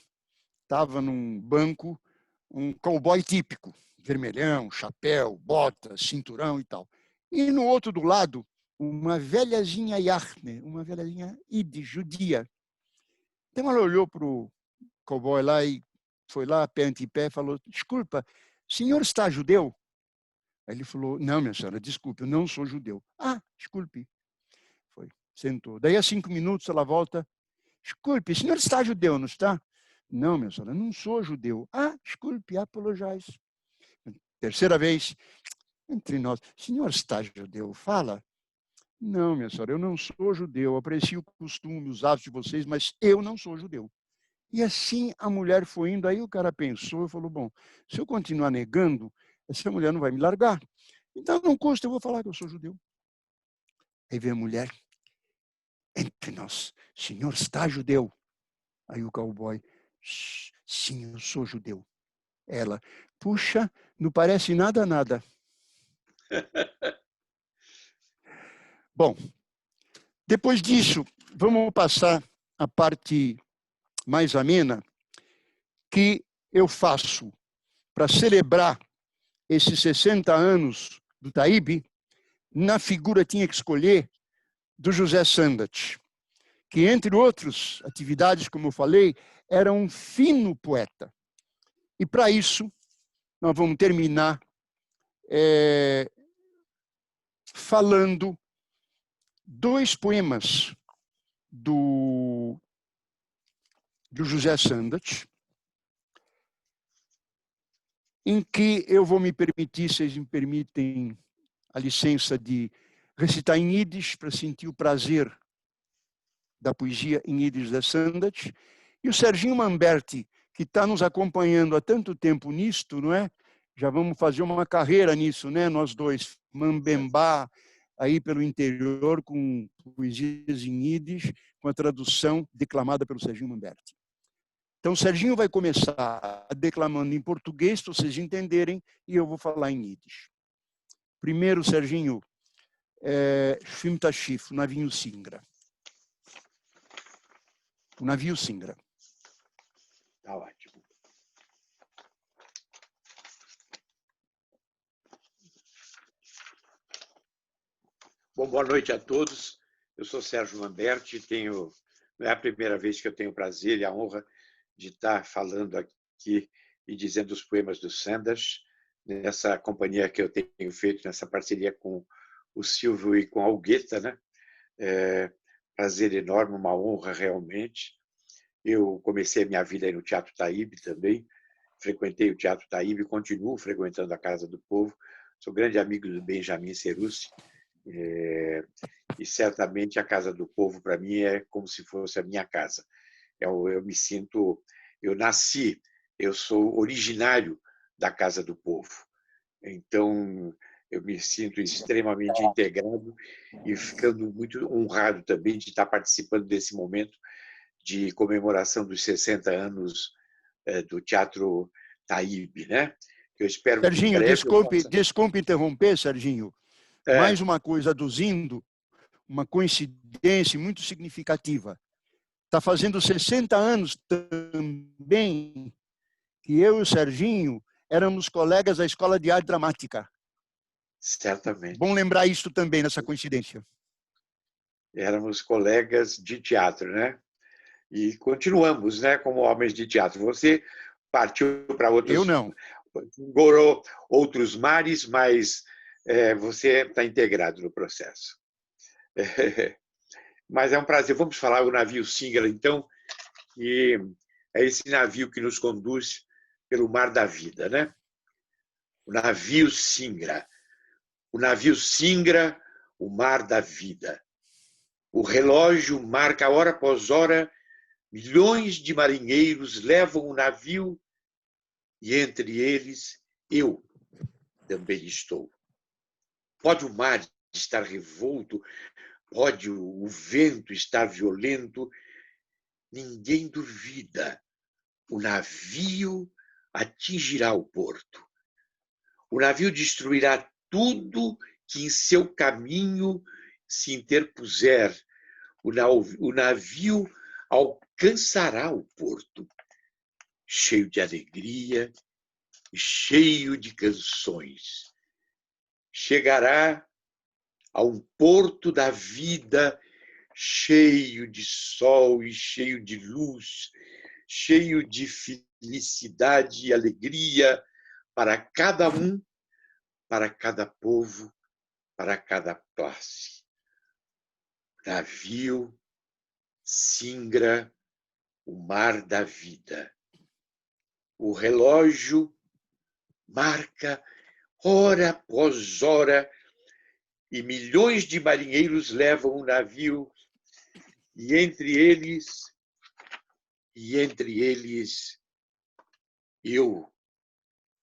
estava num banco um cowboy típico, vermelhão, chapéu, bota, cinturão e tal. E no outro do lado, uma velhazinha Yachne, uma velhazinha Yiddish, judia. Então ela olhou para o cowboy lá e foi lá, pé ante pé, falou: desculpa, o senhor está judeu? Aí ele falou: não, minha senhora, desculpe, eu não sou judeu. Ah, desculpe. Foi, sentou. Daí a 5 minutos ela volta: desculpe, o senhor está judeu, não está? Não, minha senhora, não sou judeu. Ah, desculpe, apologize. Terceira vez, entre nós: o senhor está judeu? Fala. Não, minha senhora, eu não sou judeu. Aprecio o costume, os hábitos de vocês, mas eu não sou judeu. E assim a mulher foi indo. Aí o cara pensou e falou: bom, se eu continuar negando, essa mulher não vai me largar. Então não custa, eu vou falar que eu sou judeu. Aí vem a mulher: entre nós, o senhor está judeu? Aí o cowboy: sim, eu sou judeu. Ela: puxa, não parece nada, nada. Bom, depois disso, vamos passar a parte mais amena que eu faço para celebrar esses 60 anos do Taíbe. Na figura tinha que escolher do José Sandat, que, entre outras atividades, como eu falei, era um fino poeta. E, para isso, nós vamos terminar falando 2 poemas do José Sandat, em que eu vou me permitir, vocês me permitem a licença de recitar em Yiddish para sentir o prazer da poesia em Yiddish da Sandat. E o Serginho Mamberti, que está nos acompanhando há tanto tempo nisto, não é? Já vamos fazer uma carreira nisso, né? Nós dois, Mambembá, aí pelo interior, com poesias em Yiddish, com a tradução declamada pelo Serginho Mamberti. Então, o Serginho vai começar declamando em português, para vocês entenderem, e eu vou falar em Yiddish. Primeiro, Serginho, Shvim Tashif, o navio Singra. O navio Singra. Tá ótimo. Bom, boa noite a todos. Eu sou Sérgio Mamberti, não é a primeira vez que eu tenho o prazer e a honra de estar falando aqui e dizendo os poemas do Sandat, nessa companhia que eu tenho feito, nessa parceria com o Silvio e com a Algueta, né? Prazer enorme, uma honra realmente. Eu comecei a minha vida aí no Teatro Taíbe também, frequentei o Teatro Taíbe, continuo frequentando a Casa do Povo, sou grande amigo do Benjamin Cerussi, e certamente a Casa do Povo para mim é como se fosse a minha casa. Eu me sinto, eu nasci, eu sou originário da Casa do Povo, então eu me sinto extremamente integrado e ficando muito honrado também de estar participando desse momento de comemoração dos 60 anos do Teatro Taíbe, né? Eu espero Serginho, que em breve desculpe interromper, Serginho. Mais uma coisa aduzindo, uma coincidência muito significativa. Está fazendo 60 anos também que eu e o Serginho éramos colegas da Escola de Arte Dramática. Certamente. Bom lembrar isso também nessa coincidência. Éramos colegas de teatro, né? E continuamos, né, como homens de teatro. Você partiu para outros... Eu não. Gorou outros mares, mas você está integrado no processo. Mas é um prazer. Vamos falar do navio Singra, então, que é esse navio que nos conduz pelo mar da vida, né? O navio Singra. O navio Singra, o mar da vida. O relógio marca hora após hora Milhões de marinheiros levam o navio e entre eles eu também estou. Pode o mar estar revolto, pode o vento estar violento, ninguém duvida. O navio atingirá o porto. O navio destruirá tudo que em seu caminho se interpuser. O navio alcançará o porto, cheio de alegria e cheio de canções. Chegará a um porto da vida cheio de sol e cheio de luz, cheio de felicidade e alegria para cada um, para cada povo, para cada classe. Navio singra o mar da vida. O relógio marca hora após hora e milhões de marinheiros levam o navio e entre eles eu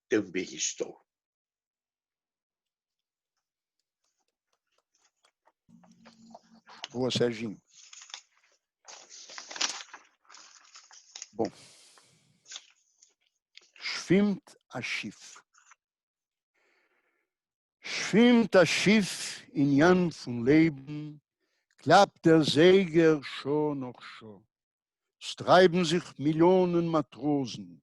também estou. Boa, Serginho. Bom. Schwimmt a Schiff. Schwimmt das Schiff in Jan von Leben, klappt der Seger schon noch schon. Es treiben sich Millionen Matrosen,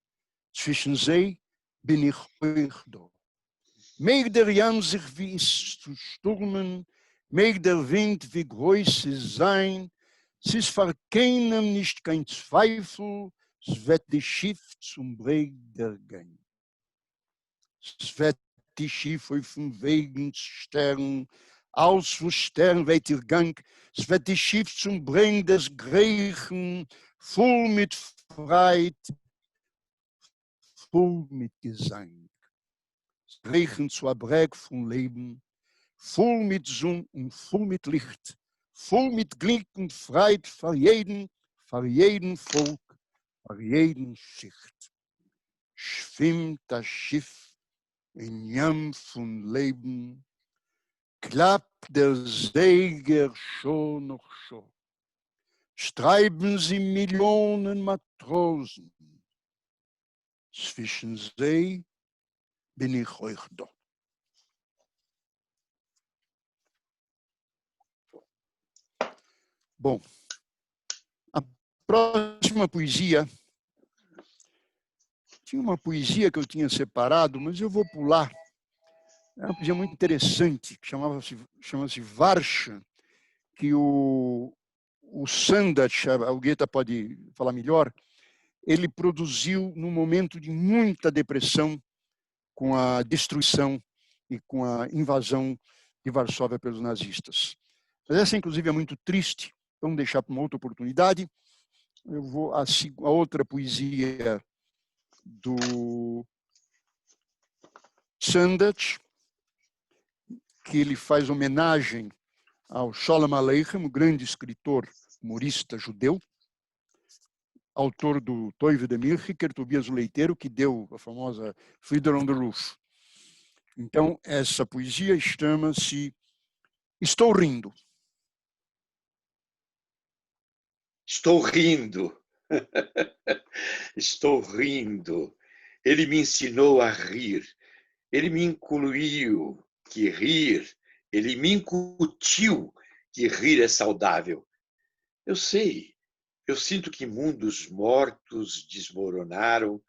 zwischen sie bin ich euch da. Mag der Jan sich wie es zu stürmen, mag der Wind wie groß es sein, es ist für keinem nicht kein Zweifel, es wird die Schiff zum Breg der gehen. Es wird die Schiff auf dem Wegenstern, aus wo Stern weht ihr Gang, es wird die Schiff zum Breg des Griechen, voll mit Freit, voll mit Gesang. Es Griechen zu Abreg vom Leben, voll mit Sonne und voll mit Licht, voll mit Glück und Freit für jeden Volk, für jeden Schicht. Schwimmt das Schiff in Jam von Leben, klappt der Seger schon noch schon. Streiben sie Millionen Matrosen, zwischen sie bin ich euch da. Bom, a próxima poesia, tinha uma poesia que eu tinha separado, mas eu vou pular. É uma poesia muito interessante, que chama-se Varsha, que o Sandach, a Guetta pode falar melhor, ele produziu num momento de muita depressão com a destruição e com a invasão de Varsóvia pelos nazistas. Mas essa, inclusive, é muito triste, vamos deixar para uma outra oportunidade. Eu vou a outra poesia do Sandach, que ele faz homenagem ao Sholem Aleichem, o grande escritor humorista judeu, autor do Toive de Milchiker, Tobias o Leiteiro, que deu a famosa Fiddler on the Roof. Então, essa poesia chama-se Estou Rindo. Estou rindo. Estou rindo. Ele me ensinou a rir. Ele me incluiu que rir. Ele me incutiu que rir é saudável. Eu sei. Eu sinto que mundos mortos desmoronaram,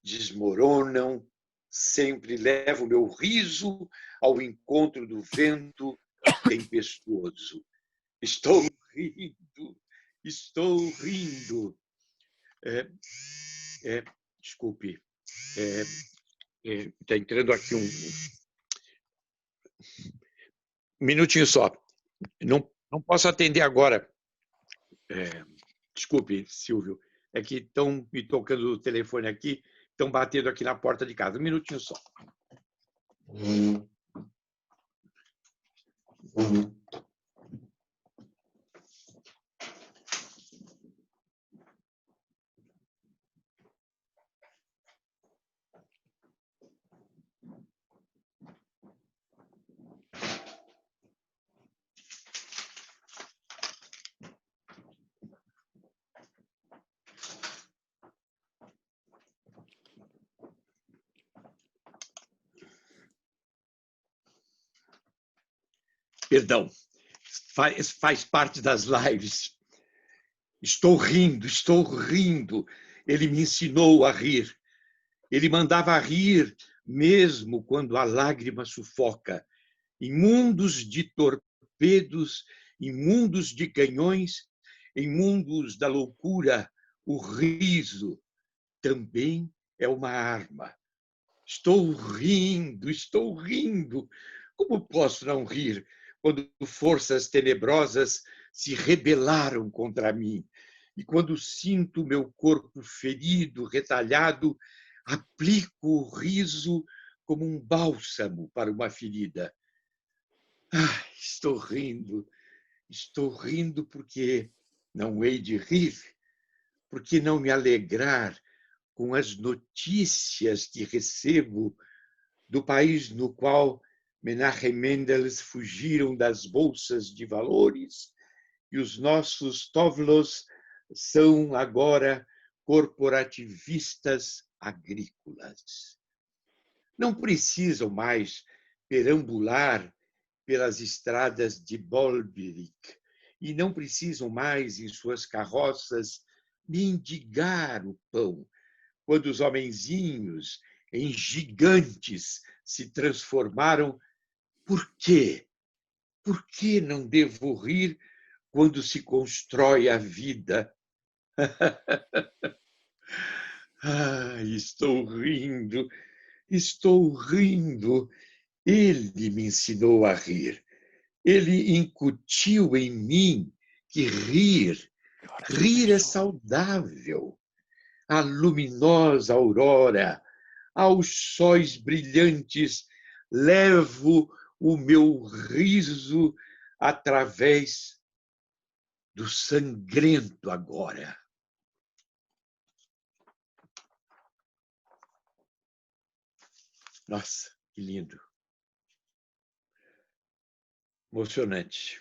desmoronam. Sempre levo meu riso ao encontro do vento tempestuoso. Estou rindo. Estou rindo. Desculpe. Está entrando aqui um minutinho só. Não posso atender agora. Desculpe, Silvio. É que estão me tocando o telefone aqui, estão batendo aqui na porta de casa. Um minutinho só. Perdão, faz parte das lives. Estou rindo, estou rindo. Ele me ensinou a rir. Ele mandava rir mesmo quando a lágrima sufoca. Em mundos de torpedos, em mundos de canhões, em mundos da loucura, o riso também é uma arma. Estou rindo, estou rindo. Como posso não rir quando forças tenebrosas se rebelaram contra mim? E quando sinto meu corpo ferido, retalhado, aplico o riso como um bálsamo para uma ferida. Ah, estou rindo porque não hei de rir, porque não me alegrar com as notícias que recebo do país no qual Menachem Mendels fugiram das bolsas de valores e os nossos tovlos são agora corporativistas agrícolas. Não precisam mais perambular pelas estradas de Bolbiric e não precisam mais, em suas carroças, mendigar o pão, quando os homenzinhos em gigantes se transformaram. Por quê? Por que não devo rir quando se constrói a vida? Estou rindo, estou rindo. Ele me ensinou a rir. Ele incutiu em mim que rir é saudável. A luminosa aurora, aos sóis brilhantes, levo o meu riso através do sangrento agora. Nossa, que lindo. Emocionante.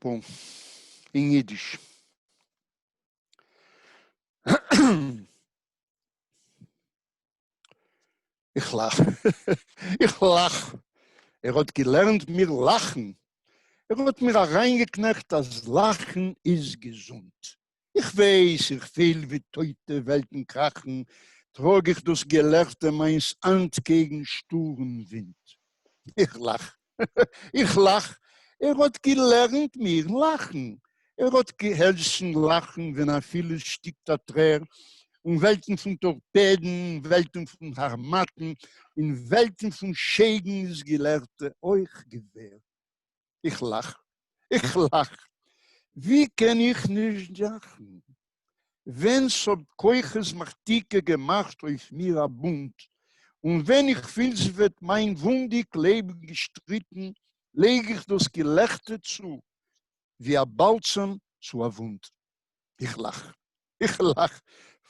Bom, em Yiddish. Ich lach. Ich lach. Hat gelernt, mir lachen. Hat mir reingeknackt, das Lachen ist gesund. Ich weiß, ich fehl wie teute Welten krachen, trage ich das Gelernte meins Ant gegen sturen Wind. Ich lach. Ich lach. Hat gelernt, mir lachen. Hat gehelfen lachen, wenn vieles stickt a Träer, Welten von Torpeden, Welten von Harmaten, in Welten von Schägen ist Gelehrte euch gewährt. Ich lach. Ich lach. Wie kann ich nicht lachen? Wenn so Keuches Martike gemacht auf mir abund, und wenn ich fühl's wird mein wundig Leben gestritten, lege ich das Gelächte zu, wie ein Balsam zu einer Wund. Ich lach. Ich lach.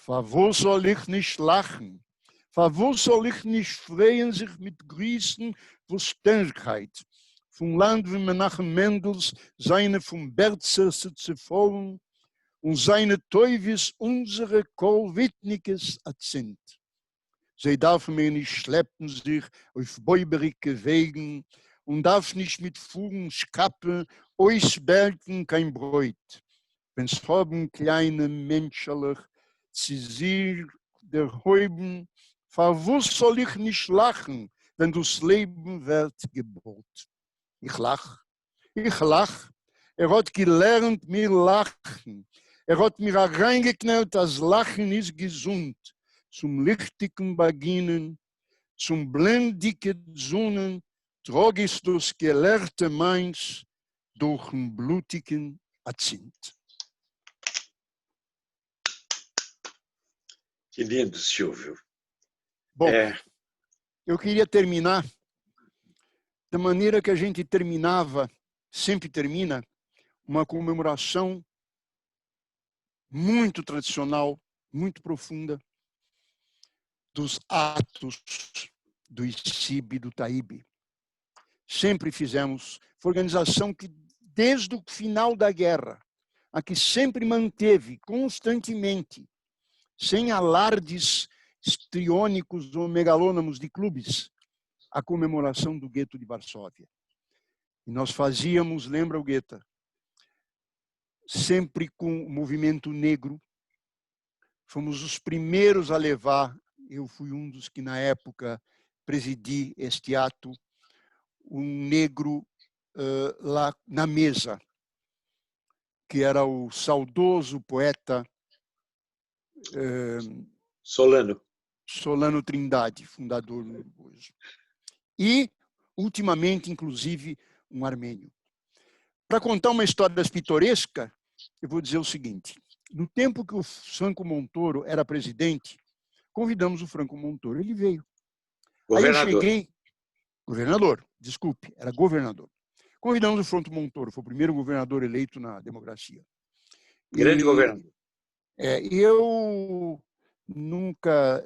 Wo soll ich nicht lachen? Wo soll ich nicht freuen sich mit Grüßen Verständlichkeit? Vom Land wie Menachem Mendels, seine vom Berzer zu folgen und seine Teuvis unsere Kolwitnikes erzint. Sie darf mir nicht schleppen sich auf bäuberige Wegen und darf nicht mit Fugen Skappe ausbelten kein Bräut. Wenn's haben kleine Menschlich, sie sich der Häuben, wo soll ich nicht lachen, wenn das Leben wird gebot? Ich lach, ich lach. Hat gelernt, mir lachen. Hat mir reingeknallt, das Lachen ist gesund. Zum lichtigen Beginnen, zum blendigen Sonnen, trug ist das gelehrte Meins durch den blutigen Azint. Que lindo, Silvio. Bom, eu queria terminar da maneira que a gente terminava, sempre termina, uma comemoração muito tradicional, muito profunda, dos atos do ICIB e do TAIB. Sempre fizemos, foi uma organização que, desde o final da guerra, a que sempre manteve constantemente, sem alardes histriônicos ou megalônamos de clubes, a comemoração do gueto de Varsóvia. E nós fazíamos, lembra o Guetta, sempre com o movimento negro. Fomos os primeiros a levar, eu fui um dos que na época presidi este ato, um negro lá na mesa, que era o saudoso poeta Solano Trindade, fundador do Uruguai. E, ultimamente, inclusive, um armênio. Para contar uma história pitoresca, eu vou dizer o seguinte. No tempo que o Franco Montoro era presidente, convidamos o Franco Montoro, ele veio. Governador. Aí eu cheguei... Governador, desculpe, era governador. Convidamos o Franco Montoro, foi o primeiro governador eleito na democracia. Grande governador. Eu nunca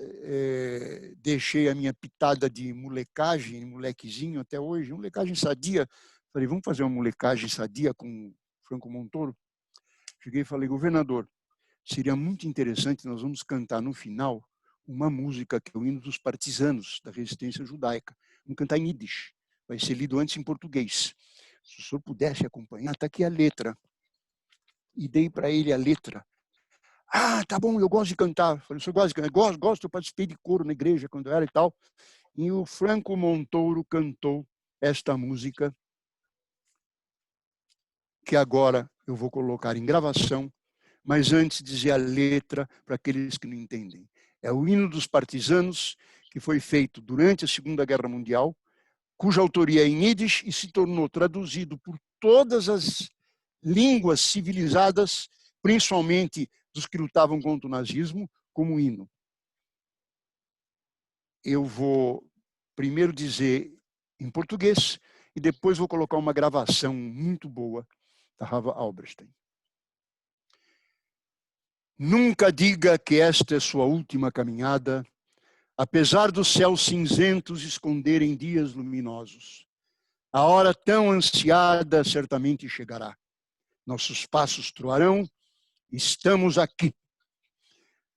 deixei a minha pitada de molecagem, molequezinho até hoje, molecagem sadia. Falei, vamos fazer uma molecagem sadia com o Franco Montoro? Cheguei e falei, governador, seria muito interessante, nós vamos cantar no final uma música que é o hino dos partisanos da resistência judaica. Vamos cantar em Yiddish, vai ser lido antes em português. Se o senhor pudesse acompanhar, está aqui a letra. E dei para ele a letra. Ah, tá bom, eu gosto de cantar. Falei, o senhor gosta de cantar? Gosto, eu participei de coro na igreja quando eu era e tal. E o Franco Montoro cantou esta música, que agora eu vou colocar em gravação, mas antes dizer a letra para aqueles que não entendem. É o hino dos partisanos, que foi feito durante a Segunda Guerra Mundial, cuja autoria é em Yiddish e se tornou traduzido por todas as línguas civilizadas, principalmente dos que lutavam contra o nazismo, como hino. Eu vou primeiro dizer em português e depois vou colocar uma gravação muito boa da Hava Alberstein. Nunca diga que esta é sua última caminhada, apesar dos céus cinzentos esconderem dias luminosos. A hora tão ansiada certamente chegará. Nossos passos troarão, estamos aqui.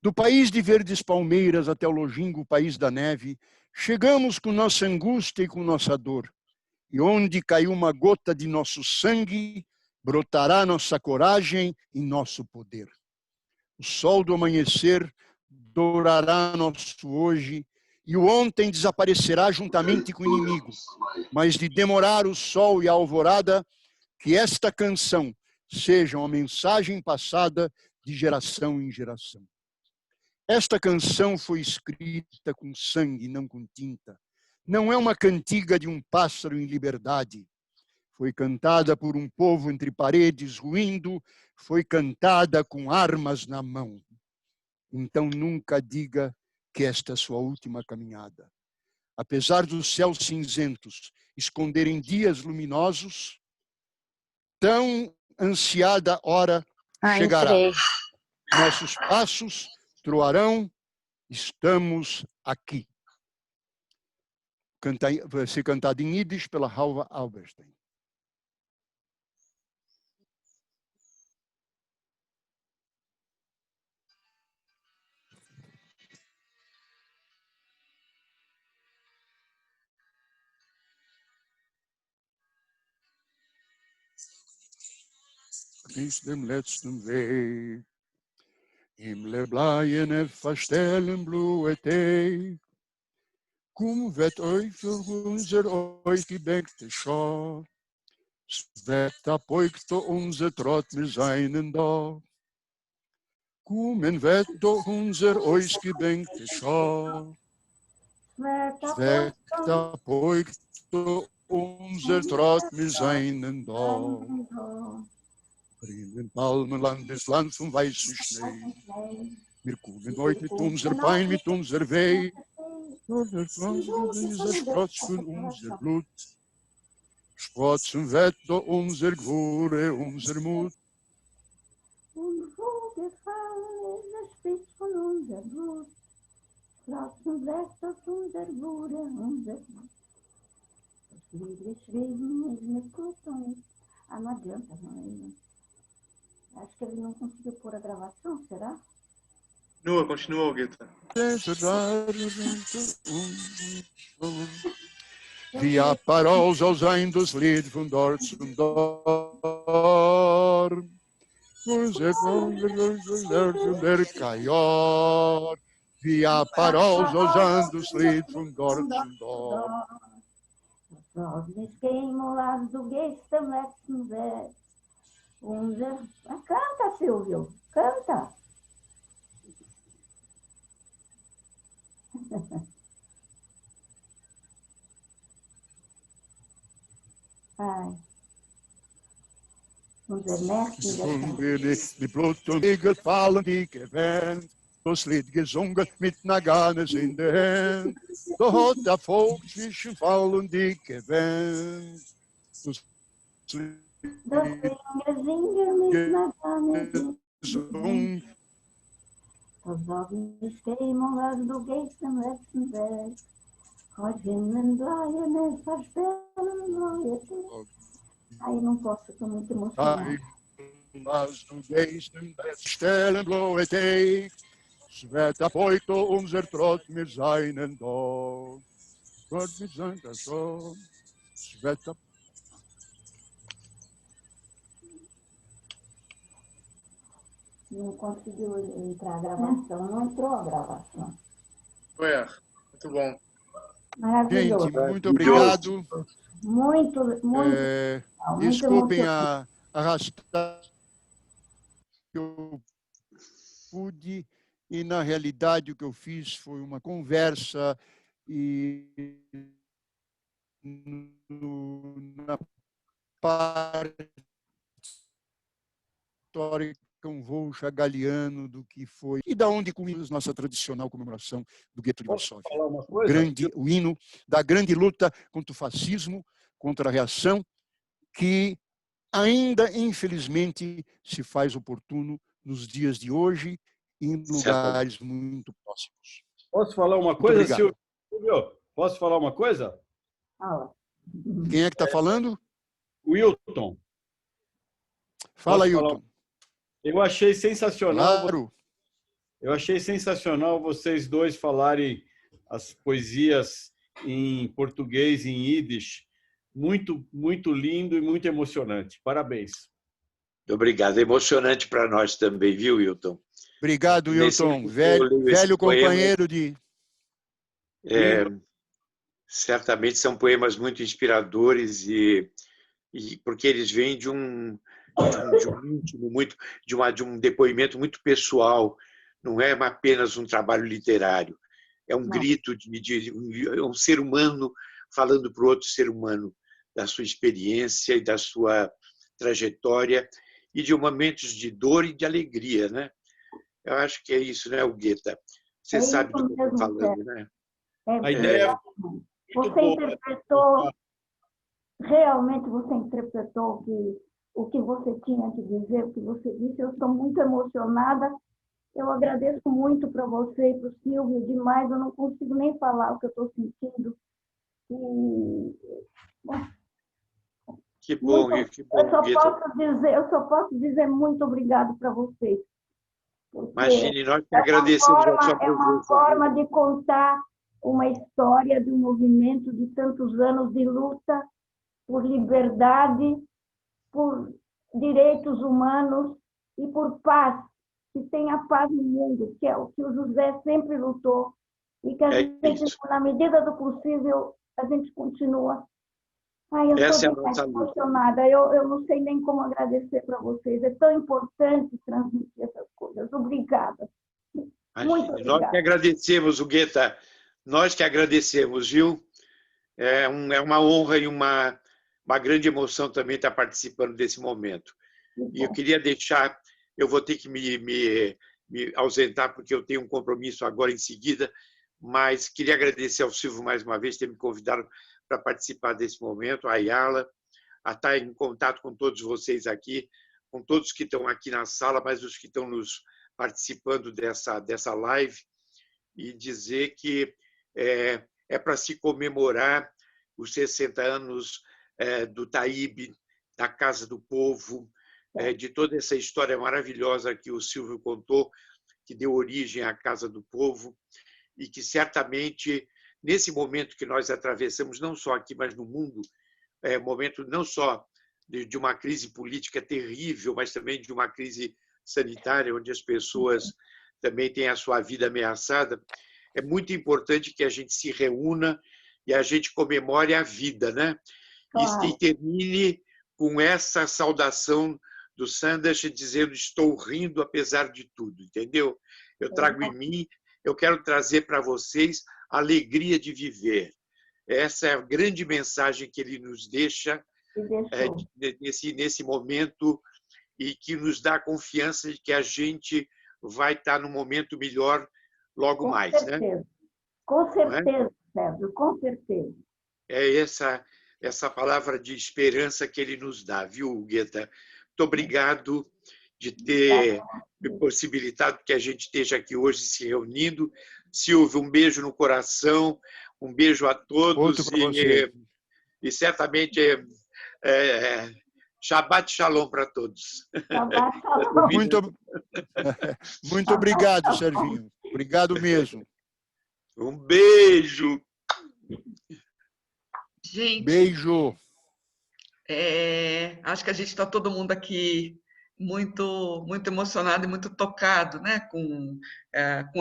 Do país de verdes palmeiras até o longínquo país da neve, chegamos com nossa angústia e com nossa dor. E onde caiu uma gota de nosso sangue, brotará nossa coragem e nosso poder. O sol do amanhecer dourará nosso hoje, e o ontem desaparecerá juntamente com o inimigo. Mas de demorar o sol e a alvorada, que esta canção seja uma mensagem passada de geração em geração. Esta canção foi escrita com sangue, não com tinta. Não é uma cantiga de um pássaro em liberdade. Foi cantada por um povo entre paredes ruindo, foi cantada com armas na mão. Então nunca diga que esta é sua última caminhada. Apesar dos céus cinzentos esconderem dias luminosos, tão ansiada hora chegará. Entrei. Nossos passos troarão, estamos aqui. Vai ser cantado em Yiddish pela Hava Alberstein. Nicht dem letzten Weg, im Leblayene verstellen blue Tee, kum wird euch für unser euch gedenkte Schau, wird apoigt unser Trott mit seinen da, kumen wird unser euch gedenkte Schau, wird apoigt unser Trott mit seinen da. In Palmenland, das Land vom weißen Schnee. Wir kommen heute mit unser Pein, mit unser Weh. Nur der Franz, dieser Sprotz von unser Blut. Sprotzen wird doch unser Gwure, unser Mut. Und wo gefallen ist der Spitz von unser Blut? Sprotzen wird doch unser Gwure, unser Mut. Das Lied geschrieben ist mit Kultur. Ah, não adianta, não. Acho que ele não conseguiu pôr a gravação, será? Continua, Guetta. via parols als eindeslied van dort en daar. Der Kajor, via parols als eindeslied van dort en daar. Nós queimam lá do Gesta Maxenberg. Canta, Silvio, canta. Ai. Unser Märchen. Die blutige Fallen, die gewähnt, das Lied gesungen mit Naganes in der Hand. Da hat der Volk zwischen Fallen, die gewähnt. Das Lied Singen mit Naganes gesungen. Os ovnis queimam lá do Gesta Maxenberg. Roginnen Blaia nessa espera. Ai, não posso, estou muito emocionada. Als du gehst in das stellenblaue Tag, wird der heute unser Trott mit seinen Tag. Gott mit seinem Tag, wird der Não conseguiu entrar a gravação, não entrou a gravação. Ué, muito bom. Maravilhoso. Gente, muito obrigado. Muito, muito. Muito Desculpem emocionante. a arrastar que eu pude, e na realidade o que eu fiz foi uma conversa e na parte histórica um voo chagaliano do que foi e da onde começou nossa tradicional comemoração do gueto de Varsóvia. O hino da grande luta contra o fascismo, contra a reação, que ainda, infelizmente, se faz oportuno nos dias de hoje, em lugares muito próximos. Posso falar uma coisa, Silvio? Posso falar uma coisa? Fala. Quem é que está falando? Wilton. Fala, Posso Wilton. Eu achei sensacional. Claro. Eu achei sensacional vocês dois falarem as poesias em português e em Yiddish. Muito, muito lindo e muito emocionante. Parabéns. Obrigado. Emocionante para nós também, viu, Wilton? Obrigado, Wilton. Velho companheiro de... Certamente são poemas muito inspiradores e porque eles vêm de um íntimo, de um depoimento muito pessoal, não é apenas um trabalho literário, é um grito de um ser humano falando para o outro ser humano da sua experiência e da sua trajetória e de momentos de dor e de alegria, né? Eu acho que é isso, né, Hugueta? Você sabe do que eu estou falando, né? A ideia você interpretou, realmente você interpretou o que você tinha que dizer, o que você disse. Eu estou muito emocionada. Eu agradeço muito para você e para o Silvio demais. Eu não consigo nem falar o que eu estou sentindo. Que bom, que bom. Eu só posso dizer muito obrigado para vocês. Imagine, nós que agradecemos a sua presença. É uma forma de contar uma história de um movimento de tantos anos de luta por liberdade, por direitos humanos e por paz, que tenha paz no mundo, que é o que o José sempre lutou, e que a gente, na medida do possível, a gente continua. Ai, eu estou emocionada, eu não sei nem como agradecer para vocês, é tão importante transmitir essas coisas. Obrigada. Muito obrigada. Nós que agradecemos, Hugueta, nós que agradecemos, viu? É uma honra e uma grande emoção também estar participando desse momento. E eu queria deixar, eu vou ter que me ausentar porque eu tenho um compromisso agora em seguida, mas queria agradecer ao Silvio mais uma vez ter me convidado para participar desse momento, a Ayala, a estar em contato com todos vocês aqui, com todos que estão aqui na sala, mas os que estão nos participando dessa live, e dizer que é para se comemorar os 60 anos do Taíbe, da Casa do Povo, de toda essa história maravilhosa que o Silvio contou, que deu origem à Casa do Povo, e que certamente nesse momento que nós atravessamos, não só aqui, mas no mundo, é um momento não só de uma crise política terrível, mas também de uma crise sanitária, onde as pessoas também têm a sua vida ameaçada, é muito importante que a gente se reúna e a gente comemore a vida, né? Claro. E termine com essa saudação do Sanders dizendo: estou rindo apesar de tudo, entendeu? Eu trago em mim, eu quero trazer para vocês a alegria de viver. Essa é a grande mensagem que ele nos deixa nesse momento e que nos dá a confiança de que a gente vai estar num momento melhor logo mais, né? Com certeza, Sérgio, com certeza. É essa palavra de esperança que ele nos dá, viu, Guetta? Muito obrigado de ter me possibilitado que a gente esteja aqui hoje se reunindo. Silvio, um beijo no coração, um beijo a todos e certamente Shabbat Shalom para todos. Shabbat Shalom. Muito obrigado, Serginho. Obrigado mesmo. Um beijo. Gente, beijo. Acho que a gente está todo mundo aqui muito emocionado e muito tocado, né? Com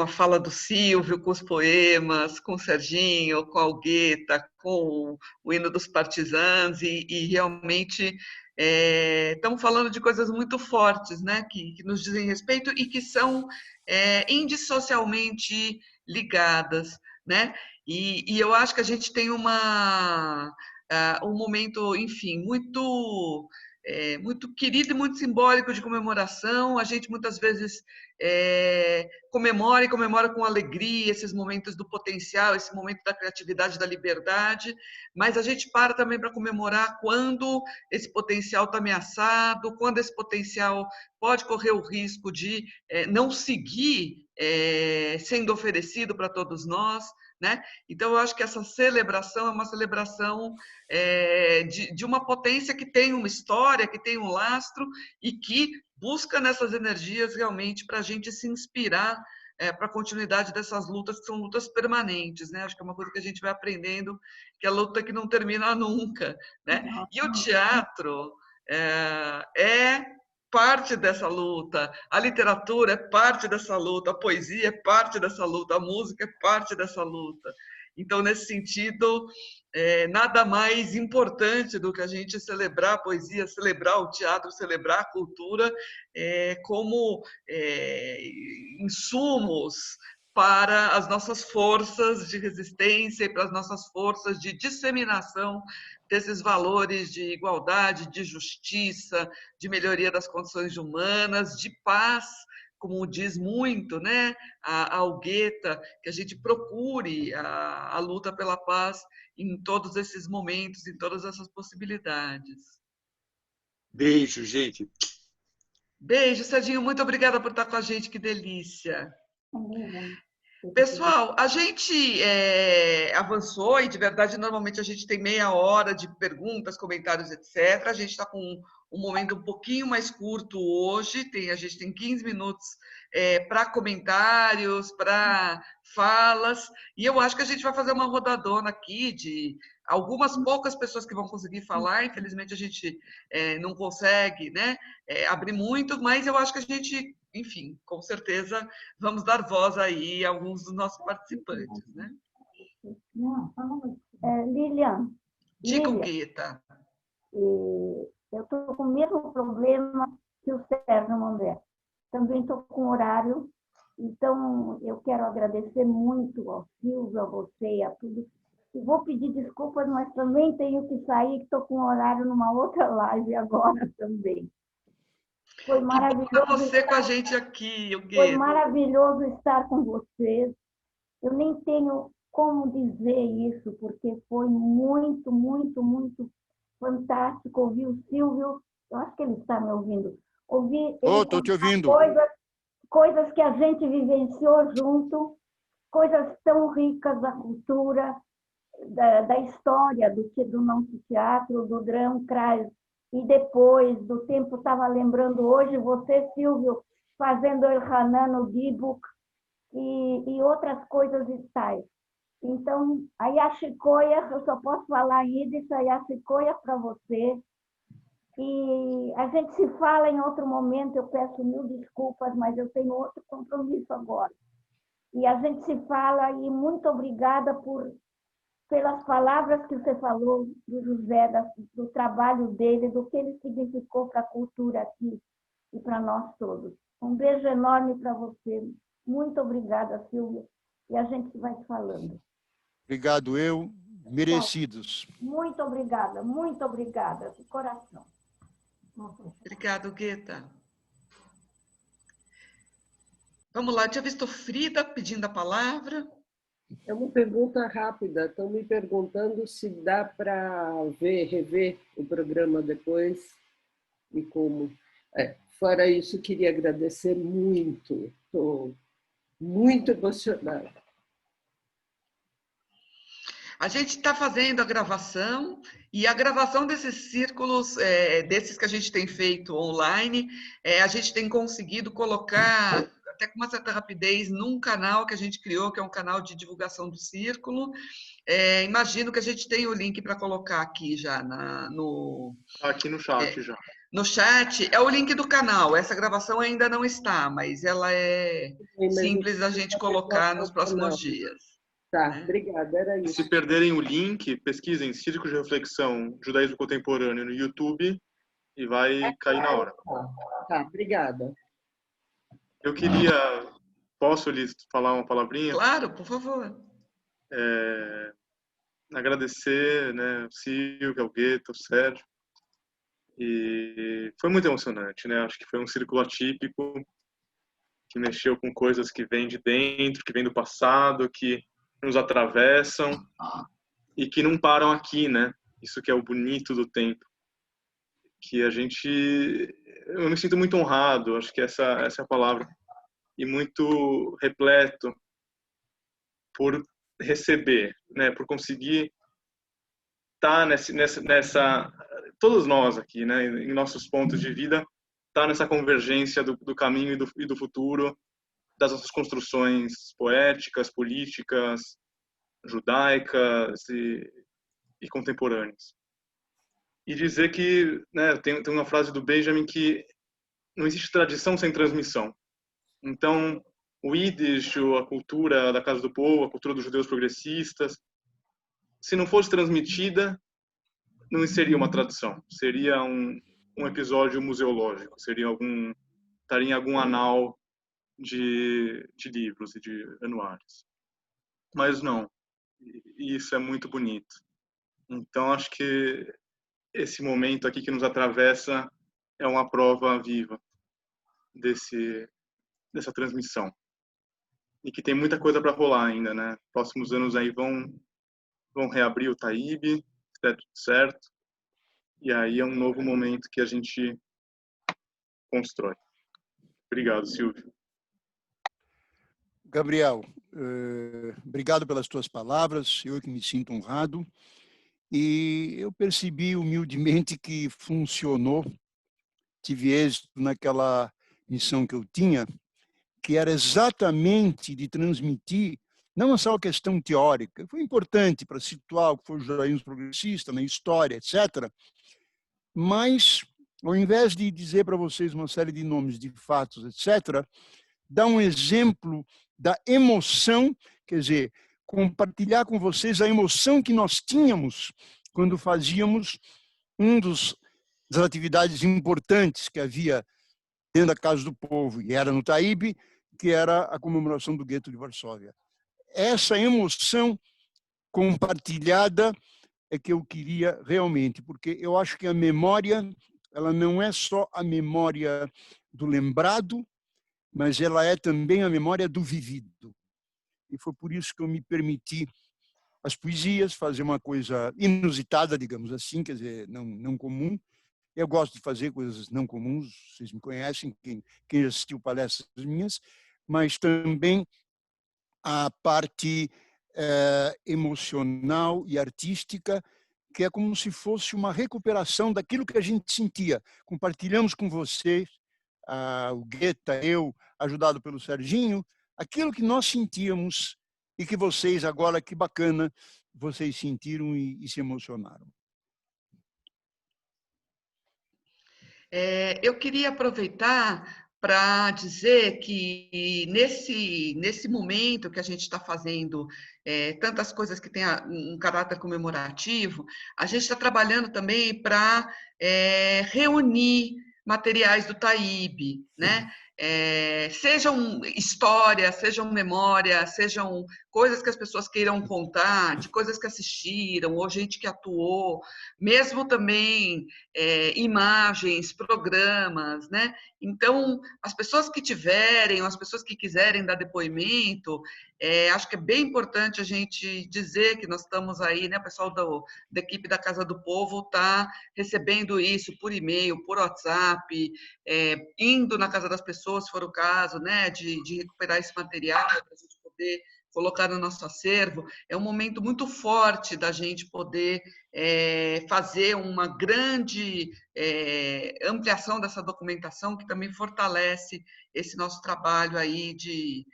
a fala do Silvio, com os poemas, com o Serginho, com a Algueta, com o hino dos partisãs e realmente estamos falando de coisas muito fortes, né? Que nos dizem respeito e que são indissocialmente ligadas, né? E eu acho que a gente tem um momento, enfim, muito querido e muito simbólico de comemoração. A gente muitas vezes comemora com alegria esses momentos do potencial, esse momento da criatividade, da liberdade, mas a gente para também para comemorar quando esse potencial está ameaçado, quando esse potencial pode correr o risco de não seguir sendo oferecido para todos nós, né? Então, eu acho que essa celebração é uma celebração de uma potência que tem uma história, que tem um lastro e que busca nessas energias realmente para a gente se inspirar para a continuidade dessas lutas, que são lutas permanentes, né? Acho que é uma coisa que a gente vai aprendendo, que é a luta que não termina nunca, né? E o teatro é parte dessa luta, a literatura é parte dessa luta, a poesia é parte dessa luta, a música é parte dessa luta. Então, nesse sentido, nada mais importante do que a gente celebrar a poesia, celebrar o teatro, celebrar a cultura como insumos para as nossas forças de resistência e para as nossas forças de disseminação desses valores de igualdade, de justiça, de melhoria das condições humanas, de paz, como diz muito, né, a Algueta, que a gente procure a luta pela paz em todos esses momentos, em todas essas possibilidades. Beijo, gente. Beijo, Serginho, muito obrigada por estar com a gente, que delícia. Pessoal, a gente avançou e, de verdade, normalmente a gente tem meia hora de perguntas, comentários, etc. A gente está com um momento um pouquinho mais curto hoje, a gente tem 15 minutos para comentários, para falas, e eu acho que a gente vai fazer uma rodadona aqui de algumas poucas pessoas que vão conseguir falar. Infelizmente, a gente não consegue, né, abrir muito, mas eu acho que a gente, enfim, com certeza vamos dar voz aí a alguns dos nossos participantes, né? Lilian. Diga, Guetta. Eu estou com o mesmo problema que o Sérgio Manberti. Também estou com horário, então eu quero agradecer muito ao Silvio, a você e a tudo. E vou pedir desculpas, mas também tenho que sair, que estou com horário numa outra live agora também. Foi maravilhoso. Você com a gente aqui, o Guetta. Foi maravilhoso estar com vocês. Eu nem tenho como dizer isso, porque foi muito, muito, muito fantástico ouvir o Silvio. Eu acho que ele está me ouvindo. Ouvir estou te ouvindo. Coisas que a gente vivenciou junto, coisas tão ricas da cultura, da história do nosso teatro, do Drão Kreis. E depois do tempo, estava lembrando hoje, você, Silvio, fazendo El Hanan no Dibuk e outras coisas e tais. Então, a Yashikoya, eu só posso falar em Yiddish, a Yashikoya para você. E a gente se fala em outro momento, eu peço mil desculpas, mas eu tenho outro compromisso agora. E a gente se fala e muito obrigada pelas palavras que você falou do José, do trabalho dele, do que ele significou para a cultura aqui e para nós todos. Um beijo enorme para você. Muito obrigada, Silvia. E a gente vai falando. Obrigado, merecidos. Muito obrigada, de coração. Obrigado, Gueta. Vamos lá, tinha visto Frida pedindo a palavra. É uma pergunta rápida. Estão me perguntando se dá para rever o programa depois e como. Fora isso, queria agradecer muito. Estou muito emocionada. A gente está fazendo a gravação, e a gravação desses círculos, desses que a gente tem feito online, a gente tem conseguido colocar, até com uma certa rapidez, num canal que a gente criou, que é um canal de divulgação do círculo. Imagino que a gente tem o link para colocar aqui já no... Aqui no chat já. No chat, é o link do canal. Essa gravação ainda não está, mas ela é simples a gente colocar nos próximos dias. Tá, obrigada, era isso. Se perderem o link, pesquisem Círculo de Reflexão Judaísmo Contemporâneo no YouTube e vai cair na hora. Tá, obrigada. Eu queria... Posso lhes falar uma palavrinha? Claro, por favor. Agradecer, né, o Silvio, o Gueta, o Sérgio. E foi muito emocionante, né? Acho que foi um círculo atípico que mexeu com coisas que vêm de dentro, que vêm do passado, que nos atravessam e que não param aqui, né? Isso que é o bonito do tempo. Que a gente... Eu me sinto muito honrado, acho que essa é a palavra. E muito repleto por receber, né? Por conseguir estar nessa... Todos nós aqui, né? Em nossos pontos de vida, estar nessa convergência do caminho e do futuro, das nossas construções poéticas, políticas, judaicas e contemporâneas. E dizer que, né, tem uma frase do Benjamin que não existe tradição sem transmissão. Então, o Yiddish, a cultura da Casa do Povo, a cultura dos judeus progressistas, se não fosse transmitida, não seria uma tradição, seria um episódio museológico, estaria em algum anal de livros e de anuários. Mas não, e isso é muito bonito. Então, acho que esse momento aqui que nos atravessa é uma prova viva dessa transmissão. E que tem muita coisa para rolar ainda, né? Próximos anos aí vão reabrir o Taíbe, se der tudo certo. E aí é um novo momento que a gente constrói. Obrigado, Silvio. Gabriel, obrigado pelas tuas palavras, eu que me sinto honrado. E eu percebi humildemente que funcionou, tive êxito naquela missão que eu tinha, que era exatamente de transmitir, não só a questão teórica, foi importante para situar o que foi o judaísmo progressista na história, etc., mas, ao invés de dizer para vocês uma série de nomes de fatos, etc., dar um exemplo da emoção, quer dizer, compartilhar com vocês a emoção que nós tínhamos quando fazíamos das atividades importantes que havia dentro da Casa do Povo, e era no Taíbe, que era a comemoração do gueto de Varsóvia. Essa emoção compartilhada é que eu queria realmente, porque eu acho que a memória, ela não é só a memória do lembrado, mas ela é também a memória do vivido. E foi por isso que eu me permiti as poesias, fazer uma coisa inusitada, digamos assim, quer dizer, não comum. Eu gosto de fazer coisas não comuns, vocês me conhecem, quem já assistiu palestras minhas, mas também a parte emocional e artística, que é como se fosse uma recuperação daquilo que a gente sentia. Compartilhamos com vocês, o Gueta, eu, ajudado pelo Serginho, aquilo que nós sentíamos e que vocês agora, que bacana, vocês sentiram e se emocionaram. Eu queria aproveitar para dizer que nesse momento que a gente está fazendo tantas coisas que têm um caráter comemorativo, a gente está trabalhando também para reunir materiais do Taíbe, né? Sejam histórias, sejam memórias, sejam coisas que as pessoas queiram contar, de coisas que assistiram, ou gente que atuou, mesmo também imagens, programas, né? Então, as pessoas que tiverem, ou as pessoas que quiserem dar depoimento, acho que é bem importante a gente dizer que nós estamos aí, né? O pessoal da equipe da Casa do Povo está recebendo isso por e-mail, por WhatsApp, indo na casa das pessoas, se for o caso, né? De recuperar esse material para a gente poder colocar no nosso acervo. É um momento muito forte da gente poder fazer uma grande ampliação dessa documentação, que também fortalece esse nosso trabalho aí de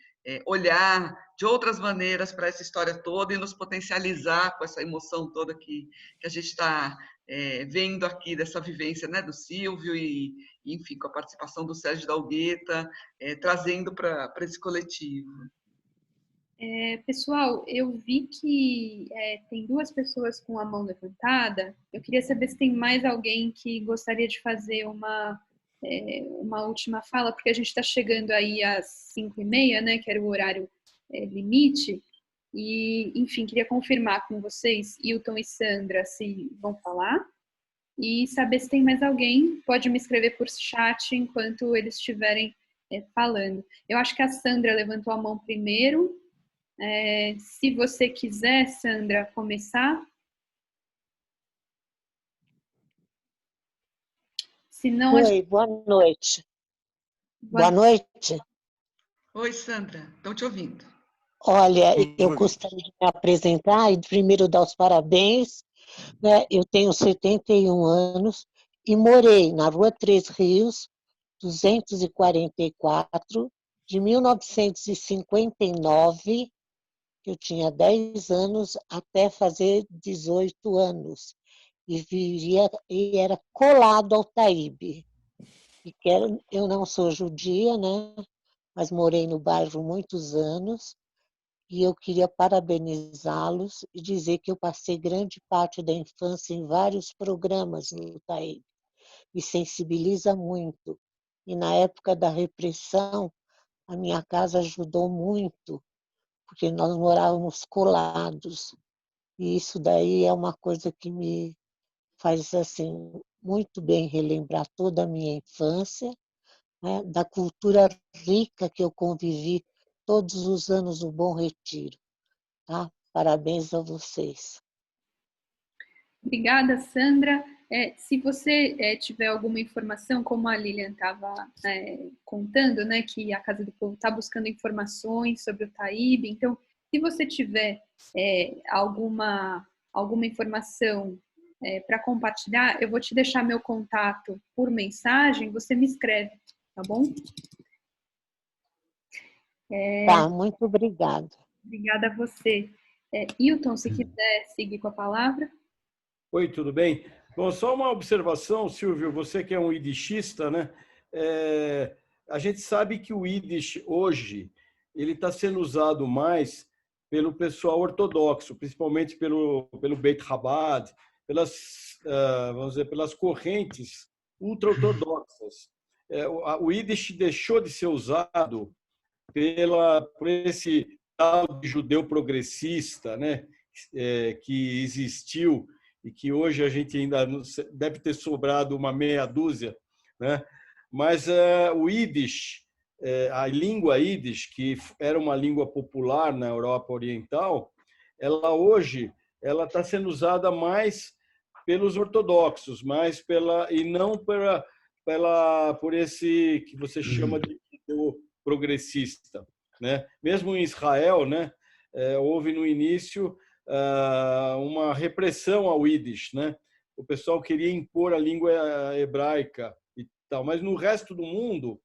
olhar de outras maneiras para essa história toda e nos potencializar com essa emoção toda que a gente está vendo aqui dessa vivência, né, do Silvio e, enfim, com a participação do Sérgio Dalgueta, trazendo para esse coletivo. Pessoal, eu vi que tem 2 pessoas com a mão levantada. Eu queria saber se tem mais alguém que gostaria de fazer uma última fala, porque a gente está chegando aí às 5h30, né, que era o horário limite. E, enfim, queria confirmar com vocês, Hilton e Sandra, se vão falar. E saber se tem mais alguém, pode me escrever por chat enquanto eles estiverem falando. Eu acho que a Sandra levantou a mão primeiro. Se você quiser, Sandra, começar. Senão, Oi, boa noite. Boa noite. Oi, Sandra, estão te ouvindo. Olha, eu gostaria de me apresentar e primeiro dar os parabéns. Né? Eu tenho 71 anos e morei na Rua 3 Rios, 244, de 1959, eu tinha 10 anos, até fazer 18 anos. E era colado ao Taíbe. Eu não sou judia, né? Mas morei no bairro muitos anos. E eu queria parabenizá-los e dizer que eu passei grande parte da infância em vários programas no Taíbe. Me sensibiliza muito. E na época da repressão, a minha casa ajudou muito, porque nós morávamos colados. E isso daí é uma coisa que me faz assim muito bem relembrar toda a minha infância, né, da cultura rica que eu convivi todos os anos no Bom Retiro. Tá? Parabéns a vocês. Obrigada, Sandra. Se você tiver alguma informação, como a Lilian estava contando, né, que a Casa do Povo está buscando informações sobre o Taíbe, então, se você tiver alguma informação para compartilhar, eu vou te deixar meu contato por mensagem, você me escreve, tá bom? Tá, muito obrigada. Obrigada a você. Hilton, se quiser seguir com a palavra. Oi, tudo bem? Bom, só uma observação, Silvio, você que é um idishista, né? A gente sabe que o Yiddish hoje ele está sendo usado mais pelo pessoal ortodoxo, principalmente pelo Beit Chabad, vamos dizer, pelas correntes ultra-ortodoxas. O Yiddish deixou de ser usado por esse tal de judeu progressista, né? Que existiu e que hoje a gente ainda deve ter sobrado uma meia dúzia, né? Mas o Yiddish, a língua Yiddish, que era uma língua popular na Europa Oriental, ela hoje está sendo usada mais pelos ortodoxos, e não por esse que você chama de judeu progressista, né? Mesmo em Israel, né? Houve no início uma repressão ao Yiddish, né? O pessoal queria impor a língua hebraica e tal, mas no resto do mundo,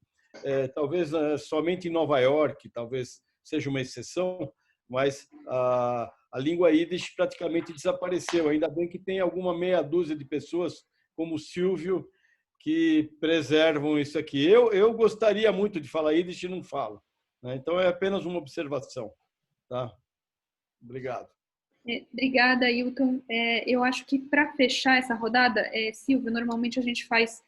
talvez somente em Nova York, talvez seja uma exceção, mas a língua Yiddish praticamente desapareceu. Ainda bem que tem alguma meia dúzia de pessoas, como o Silvio, que preservam isso aqui. Eu gostaria muito de falar Yiddish e não falo, né? Então, é apenas uma observação. Tá? Obrigado. Obrigada, Hilton. Eu acho que para fechar essa rodada, Silvio, normalmente a gente faz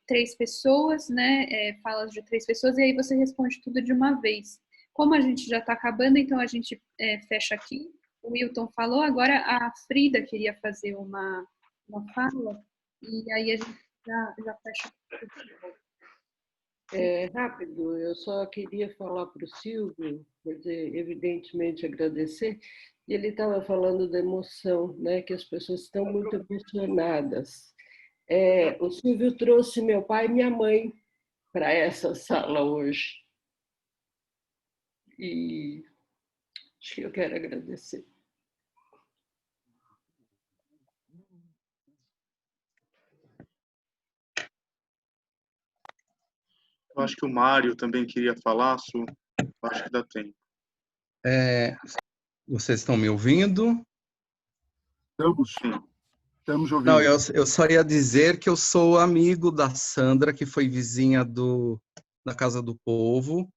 3 pessoas, né? Falas de 3 pessoas, e aí você responde tudo de uma vez. Como a gente já está acabando, então a gente fecha aqui. O Hilton falou, agora a Frida queria fazer uma fala, e aí a gente já fecha. Rápido, eu só queria falar para o Silvio, quer dizer, evidentemente agradecer, e ele estava falando da emoção, né, que as pessoas estão muito emocionadas. O Silvio trouxe meu pai e minha mãe para essa sala hoje. E acho que eu quero agradecer. Eu acho que o Mário também queria falar, Su. Acho que dá tempo. Vocês estão me ouvindo? Estamos ouvindo. Não, eu só ia dizer que eu sou amigo da Sandra, que foi vizinha da Casa do Povo,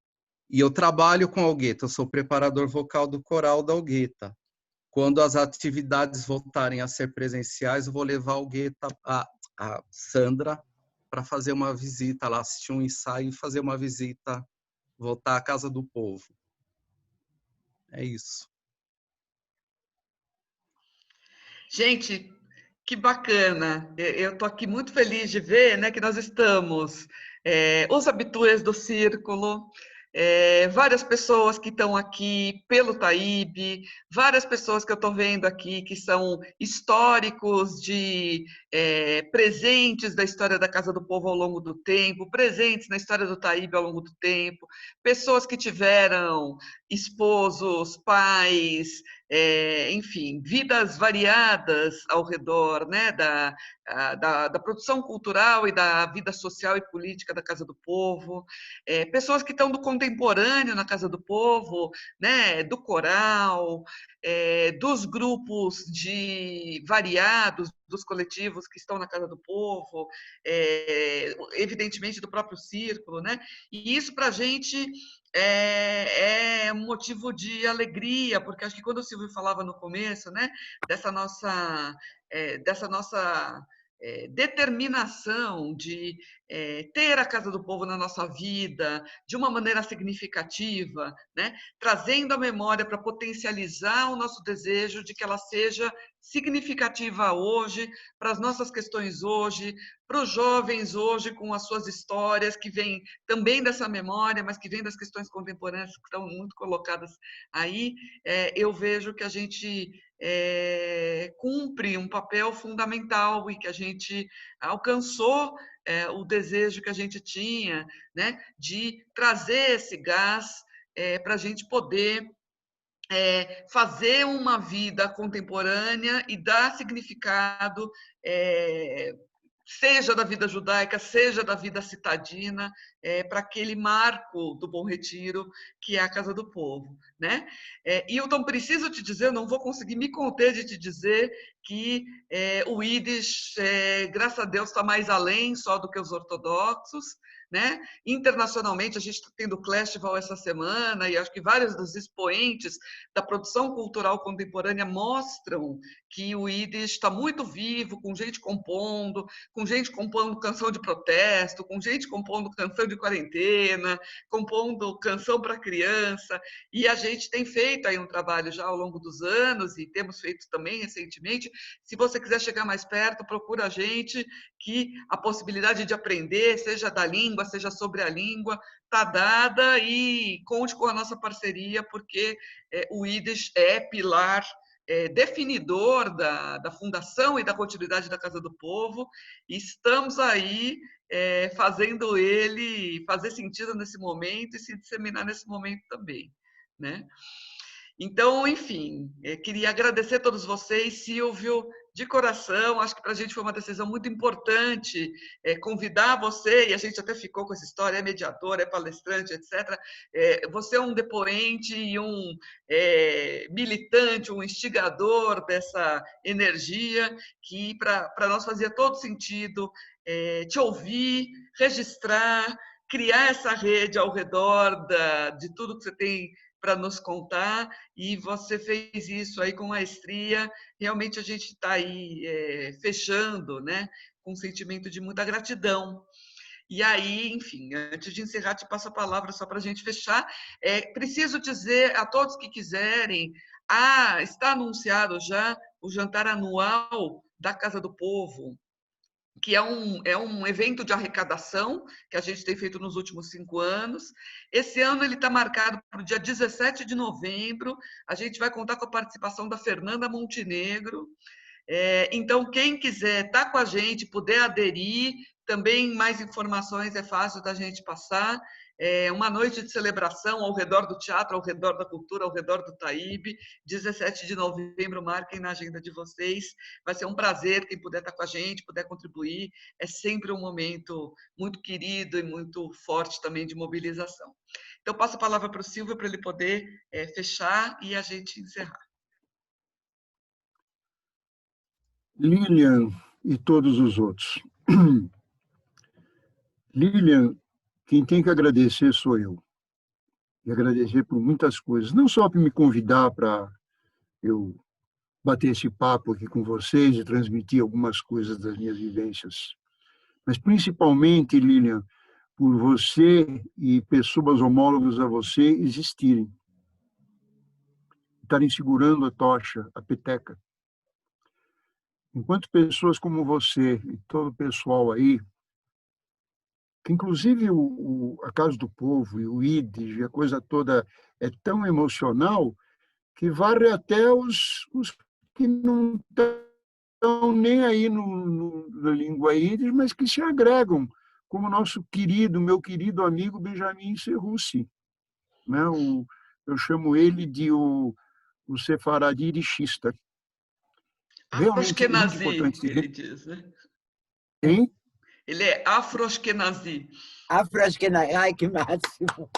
e eu trabalho com a Algueta, eu sou preparador vocal do coral da Algueta. Quando as atividades voltarem a ser presenciais, eu vou levar a Algueta, a Sandra, para fazer uma visita lá, assistir um ensaio e fazer uma visita, voltar à Casa do Povo. É isso. Gente, que bacana. Eu estou aqui muito feliz de ver, né, que nós estamos, os habituês do círculo, várias pessoas que estão aqui pelo Taíbe, várias pessoas que eu estou vendo aqui que são históricos presentes da história da Casa do Povo ao longo do tempo, presentes na história do Taíbe ao longo do tempo, pessoas que tiveram esposos, pais, enfim, vidas variadas ao redor, né, da produção cultural e da vida social e política da Casa do Povo, pessoas que estão do contemporâneo na Casa do Povo, né, do coral, dos grupos variados, dos coletivos que estão na Casa do Povo, evidentemente do próprio círculo, né, e isso para a gente é um motivo de alegria, porque acho que quando o Silvio falava no começo, né, dessa nossa determinação de ter a Casa do Povo na nossa vida de uma maneira significativa, né, trazendo a memória para potencializar o nosso desejo de que ela seja significativa hoje, para as nossas questões hoje, para os jovens hoje com as suas histórias, que vêm também dessa memória, mas que vêm das questões contemporâneas que estão muito colocadas aí, eu vejo que a gente cumpre um papel fundamental e que a gente alcançou o desejo que a gente tinha, né, de trazer esse gás para a gente poder fazer uma vida contemporânea e dar significado, seja da vida judaica, seja da vida citadina, para aquele marco do Bom Retiro, que é a Casa do Povo, né? Hilton, preciso te dizer, eu não vou conseguir me conter de te dizer que o Yiddish, graças a Deus, está mais além só do que os ortodoxos, né? Internacionalmente, a gente está tendo o Clashval essa semana, e acho que vários dos expoentes da produção cultural contemporânea mostram que o Yiddish está muito vivo, com gente compondo canção de protesto, com gente compondo canção de quarentena, compondo canção para criança, e a gente tem feito aí um trabalho já ao longo dos anos, e temos feito também recentemente. Se você quiser chegar mais perto, procura a gente, que a possibilidade de aprender, seja da língua, seja sobre a língua, está dada, e conte com a nossa parceria, porque o Yiddish é pilar definidor da fundação e da continuidade da Casa do Povo, e estamos aí fazendo ele fazer sentido nesse momento e se disseminar nesse momento também, né? Então, enfim, queria agradecer a todos vocês, Silvio, de coração. Acho que para a gente foi uma decisão muito importante convidar você, e a gente até ficou com essa história, é mediador, é palestrante, etc. Você é um depoente e um militante, um instigador dessa energia que para nós fazia todo sentido te ouvir, registrar, criar essa rede ao redor de tudo que você tem para nos contar, e você fez isso aí com maestria. Realmente a gente está aí fechando, né, com um sentimento de muita gratidão. E aí, enfim, antes de encerrar, te passo a palavra só para a gente fechar. Preciso dizer a todos que quiserem, está anunciado já o jantar anual da Casa do Povo, que é um evento de arrecadação que a gente tem feito nos últimos 5 anos. Esse ano ele está marcado para o dia 17 de novembro. A gente vai contar com a participação da Fernanda Montenegro. Então, quem quiser estar com a gente, puder aderir, também mais informações é fácil da gente passar. Uma noite de celebração ao redor do teatro, ao redor da cultura, ao redor do Taíbe. 17 de novembro, marquem na agenda de vocês. Vai ser um prazer quem puder estar com a gente, puder contribuir. É sempre um momento muito querido e muito forte também de mobilização. Então, passo a palavra para o Silvio para ele poder fechar e a gente encerrar. Lilian e todos os outros. Lilian, quem tem que agradecer sou eu. E agradecer por muitas coisas, não só por me convidar para eu bater esse papo aqui com vocês e transmitir algumas coisas das minhas vivências, mas principalmente, Lilian, por você e pessoas homólogas a você existirem, estarem segurando a tocha, a peteca. Enquanto pessoas como você e todo o pessoal aí, que inclusive a Casa do Povo e o IDES e a coisa toda é tão emocional que varre até os que não estão nem aí na língua IDES, mas que se agregam, como nosso meu querido amigo Benjamin Serrucci, né? Eu chamo ele de o sefaradi idishista. Realmente é muito importante. Ele diz, né? Hein? Ele é afro-ashkenazi. Afro-ashkenazi, ai, que máximo.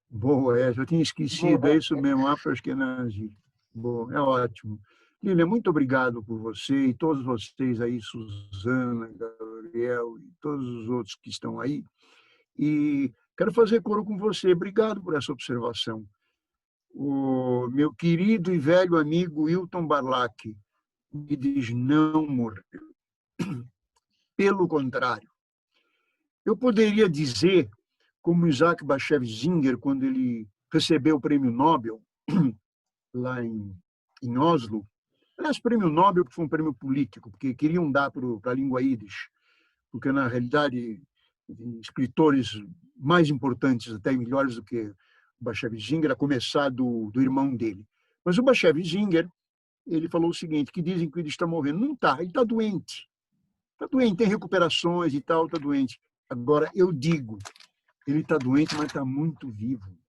Boa, eu tinha esquecido, é isso mesmo, afro-ashkenazi. Bom, é ótimo. Lília, muito obrigado por você e todos vocês aí, Suzana, Gabriel e todos os outros que estão aí. E quero fazer coro com você. Obrigado por essa observação. O meu querido e velho amigo Wilton Barlac me diz: não morreu. Pelo contrário. Eu poderia dizer, como Isaac Bashevis Singer, quando ele recebeu o prêmio Nobel, lá em Oslo, aliás, prêmio Nobel foi um prêmio político, porque queriam dar para a língua Yiddish, porque, na realidade, escritores mais importantes, até melhores do que o Bashevis Singer, a começar do irmão dele. Mas o Bashevis Singer, ele falou o seguinte, que dizem que o Yiddish está morrendo. Não está, ele está doente. Está doente, tem recuperações e tal, está doente. Agora, eu digo, ele está doente, mas está muito vivo.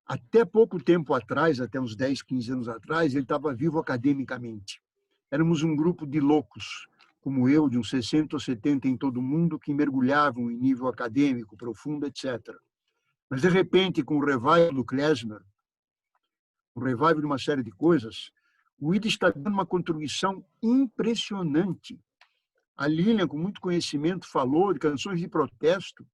Até pouco tempo atrás, até uns 10, 15 anos atrás, ele estava vivo academicamente. Éramos um grupo de loucos, como eu, de uns 60 ou 70 em todo o mundo, que mergulhavam em nível acadêmico, profundo, etc. Mas, de repente, com o revival do Klezmer, o revival de uma série de coisas, o Yiddish está dando uma contribuição impressionante. A Lilian, com muito conhecimento, falou de canções de protesto.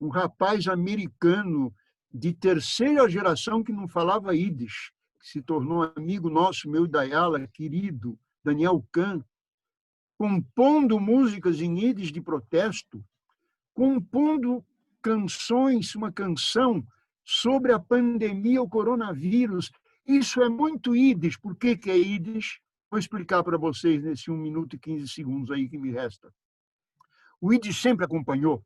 Um rapaz americano de terceira geração que não falava Yiddish, que se tornou amigo nosso, meu da Ayala, querido, Daniel Kahn, compondo músicas em Yiddish de protesto, compondo canções, uma canção sobre a pandemia, o coronavírus. Isso é muito Yiddish. Por que é Yiddish? Vou explicar para vocês nesse 1 minuto e 15 segundos aí que me resta. O Yiddish sempre acompanhou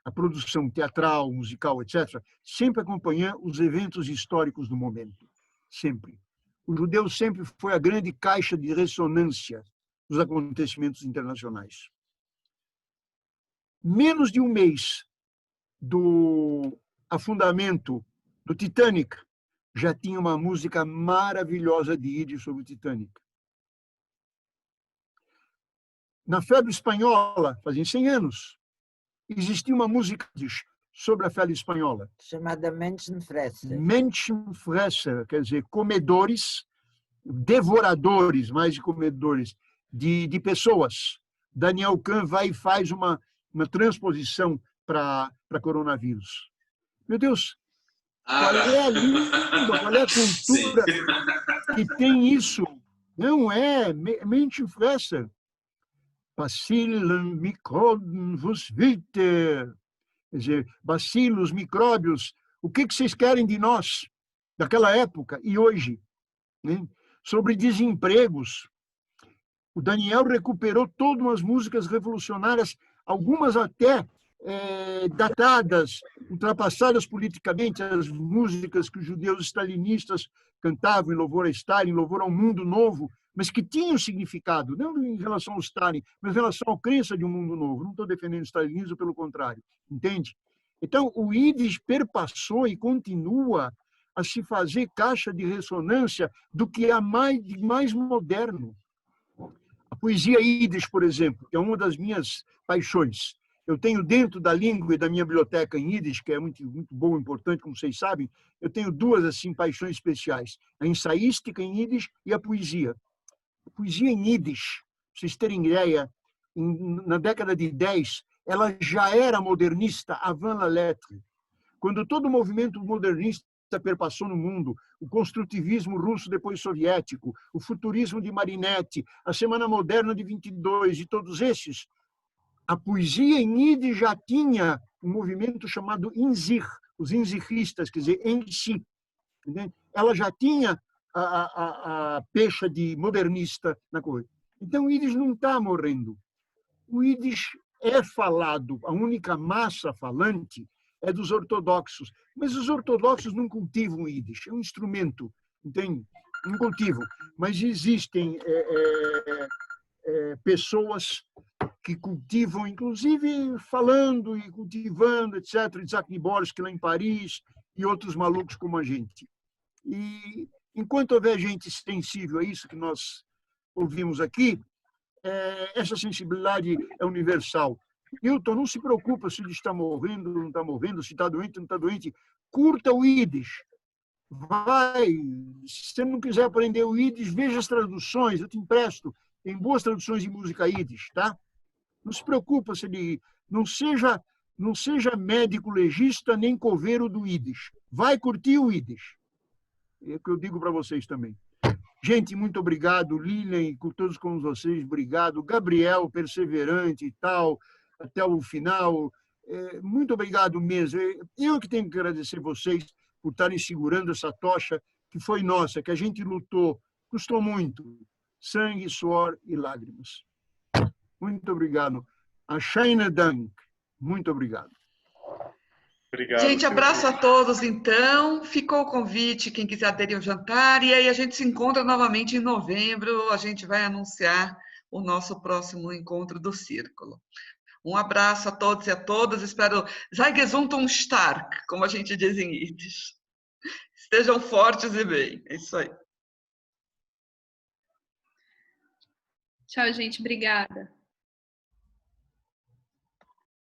a produção teatral, musical, etc., sempre acompanha os eventos históricos do momento. Sempre. O judeu sempre foi a grande caixa de ressonância dos acontecimentos internacionais. Menos de um mês do afundamento do Titanic, já tinha uma música maravilhosa de Yiddish sobre o Titanic. Na febre espanhola, fazia 100 anos, existia uma música sobre a febre espanhola. Chamada Menschenfresser. Menschenfresser, quer dizer, comedores, devoradores, mais de comedores, de pessoas. Daniel Kahn vai e faz uma transposição para coronavírus. Meu Deus, qual é a língua, qual é a cultura que tem isso? Não é Menschenfresser. Bacillen, Mikroben, vos viter. Quer dizer, bacilos, micróbios, o que vocês querem de nós, daquela época e hoje? Né? Sobre desempregos, o Daniel recuperou todas as músicas revolucionárias, algumas até datadas, ultrapassadas politicamente, as músicas que os judeus stalinistas cantavam em louvor a Stalin, em louvor ao mundo novo, mas que tinham significado, não em relação ao Stalin, mas em relação à crença de um mundo novo. Não estou defendendo o stalinismo, pelo contrário, entende? Então, o Yiddish perpassou e continua a se fazer caixa de ressonância do que há mais moderno. A poesia Yiddish, por exemplo, que é uma das minhas paixões. Eu tenho dentro da língua e da minha biblioteca em Yiddish, que é muito, muito boa, importante, como vocês sabem, eu tenho duas assim paixões especiais: a ensaística em Yiddish e a poesia. A poesia em Yiddish, para vocês terem ideia, na década de 10, ela já era modernista avant la lettre. Quando todo o movimento modernista perpassou no mundo, o construtivismo russo depois soviético, o futurismo de Marinetti, a Semana Moderna de 22 e todos esses, a poesia em Yiddish já tinha um movimento chamado Inzir, os inziristas, quer dizer, em si. Entende? Ela já tinha a pecha de modernista na coisa. Então, o Yiddish não está morrendo. O Yiddish é falado, a única massa falante é dos ortodoxos. Mas os ortodoxos não cultivam o Yiddish, é um instrumento, entende? Não cultivam. Mas existem pessoas que cultivam, inclusive falando e cultivando, etc. Isaac Niborski lá em Paris e outros malucos como a gente. E enquanto houver gente sensível a isso que nós ouvimos aqui, essa sensibilidade é universal. Hilton, não se preocupa se ele está morrendo ou não está morrendo, se está doente ou não está doente. Curta o Yiddish. Vai. Se você não quiser aprender o Yiddish, veja as traduções, eu te empresto. Tem boas traduções de música Yiddish, tá? Não se preocupa se ele... Não seja médico legista nem coveiro do Yiddish. Vai curtir o Yiddish. É o que eu digo para vocês também. Gente, muito obrigado. Lilian e com todos como vocês, obrigado. Gabriel, perseverante e tal, até o final. Muito obrigado mesmo. Eu que tenho que agradecer vocês por estarem segurando essa tocha que foi nossa, que a gente lutou. Custou muito. Sangue, suor e lágrimas. Muito obrigado. A Shaina Dank. Muito obrigado. Obrigado. Gente, abraço a todos, então. Ficou o convite, quem quiser aderir ao jantar. E aí a gente se encontra novamente em novembro. A gente vai anunciar o nosso próximo encontro do Círculo. Um abraço a todos e a todas. Espero, sei gesund stark, como a gente diz em Yiddish. Estejam fortes e bem. É isso aí. Tchau, gente. Obrigada.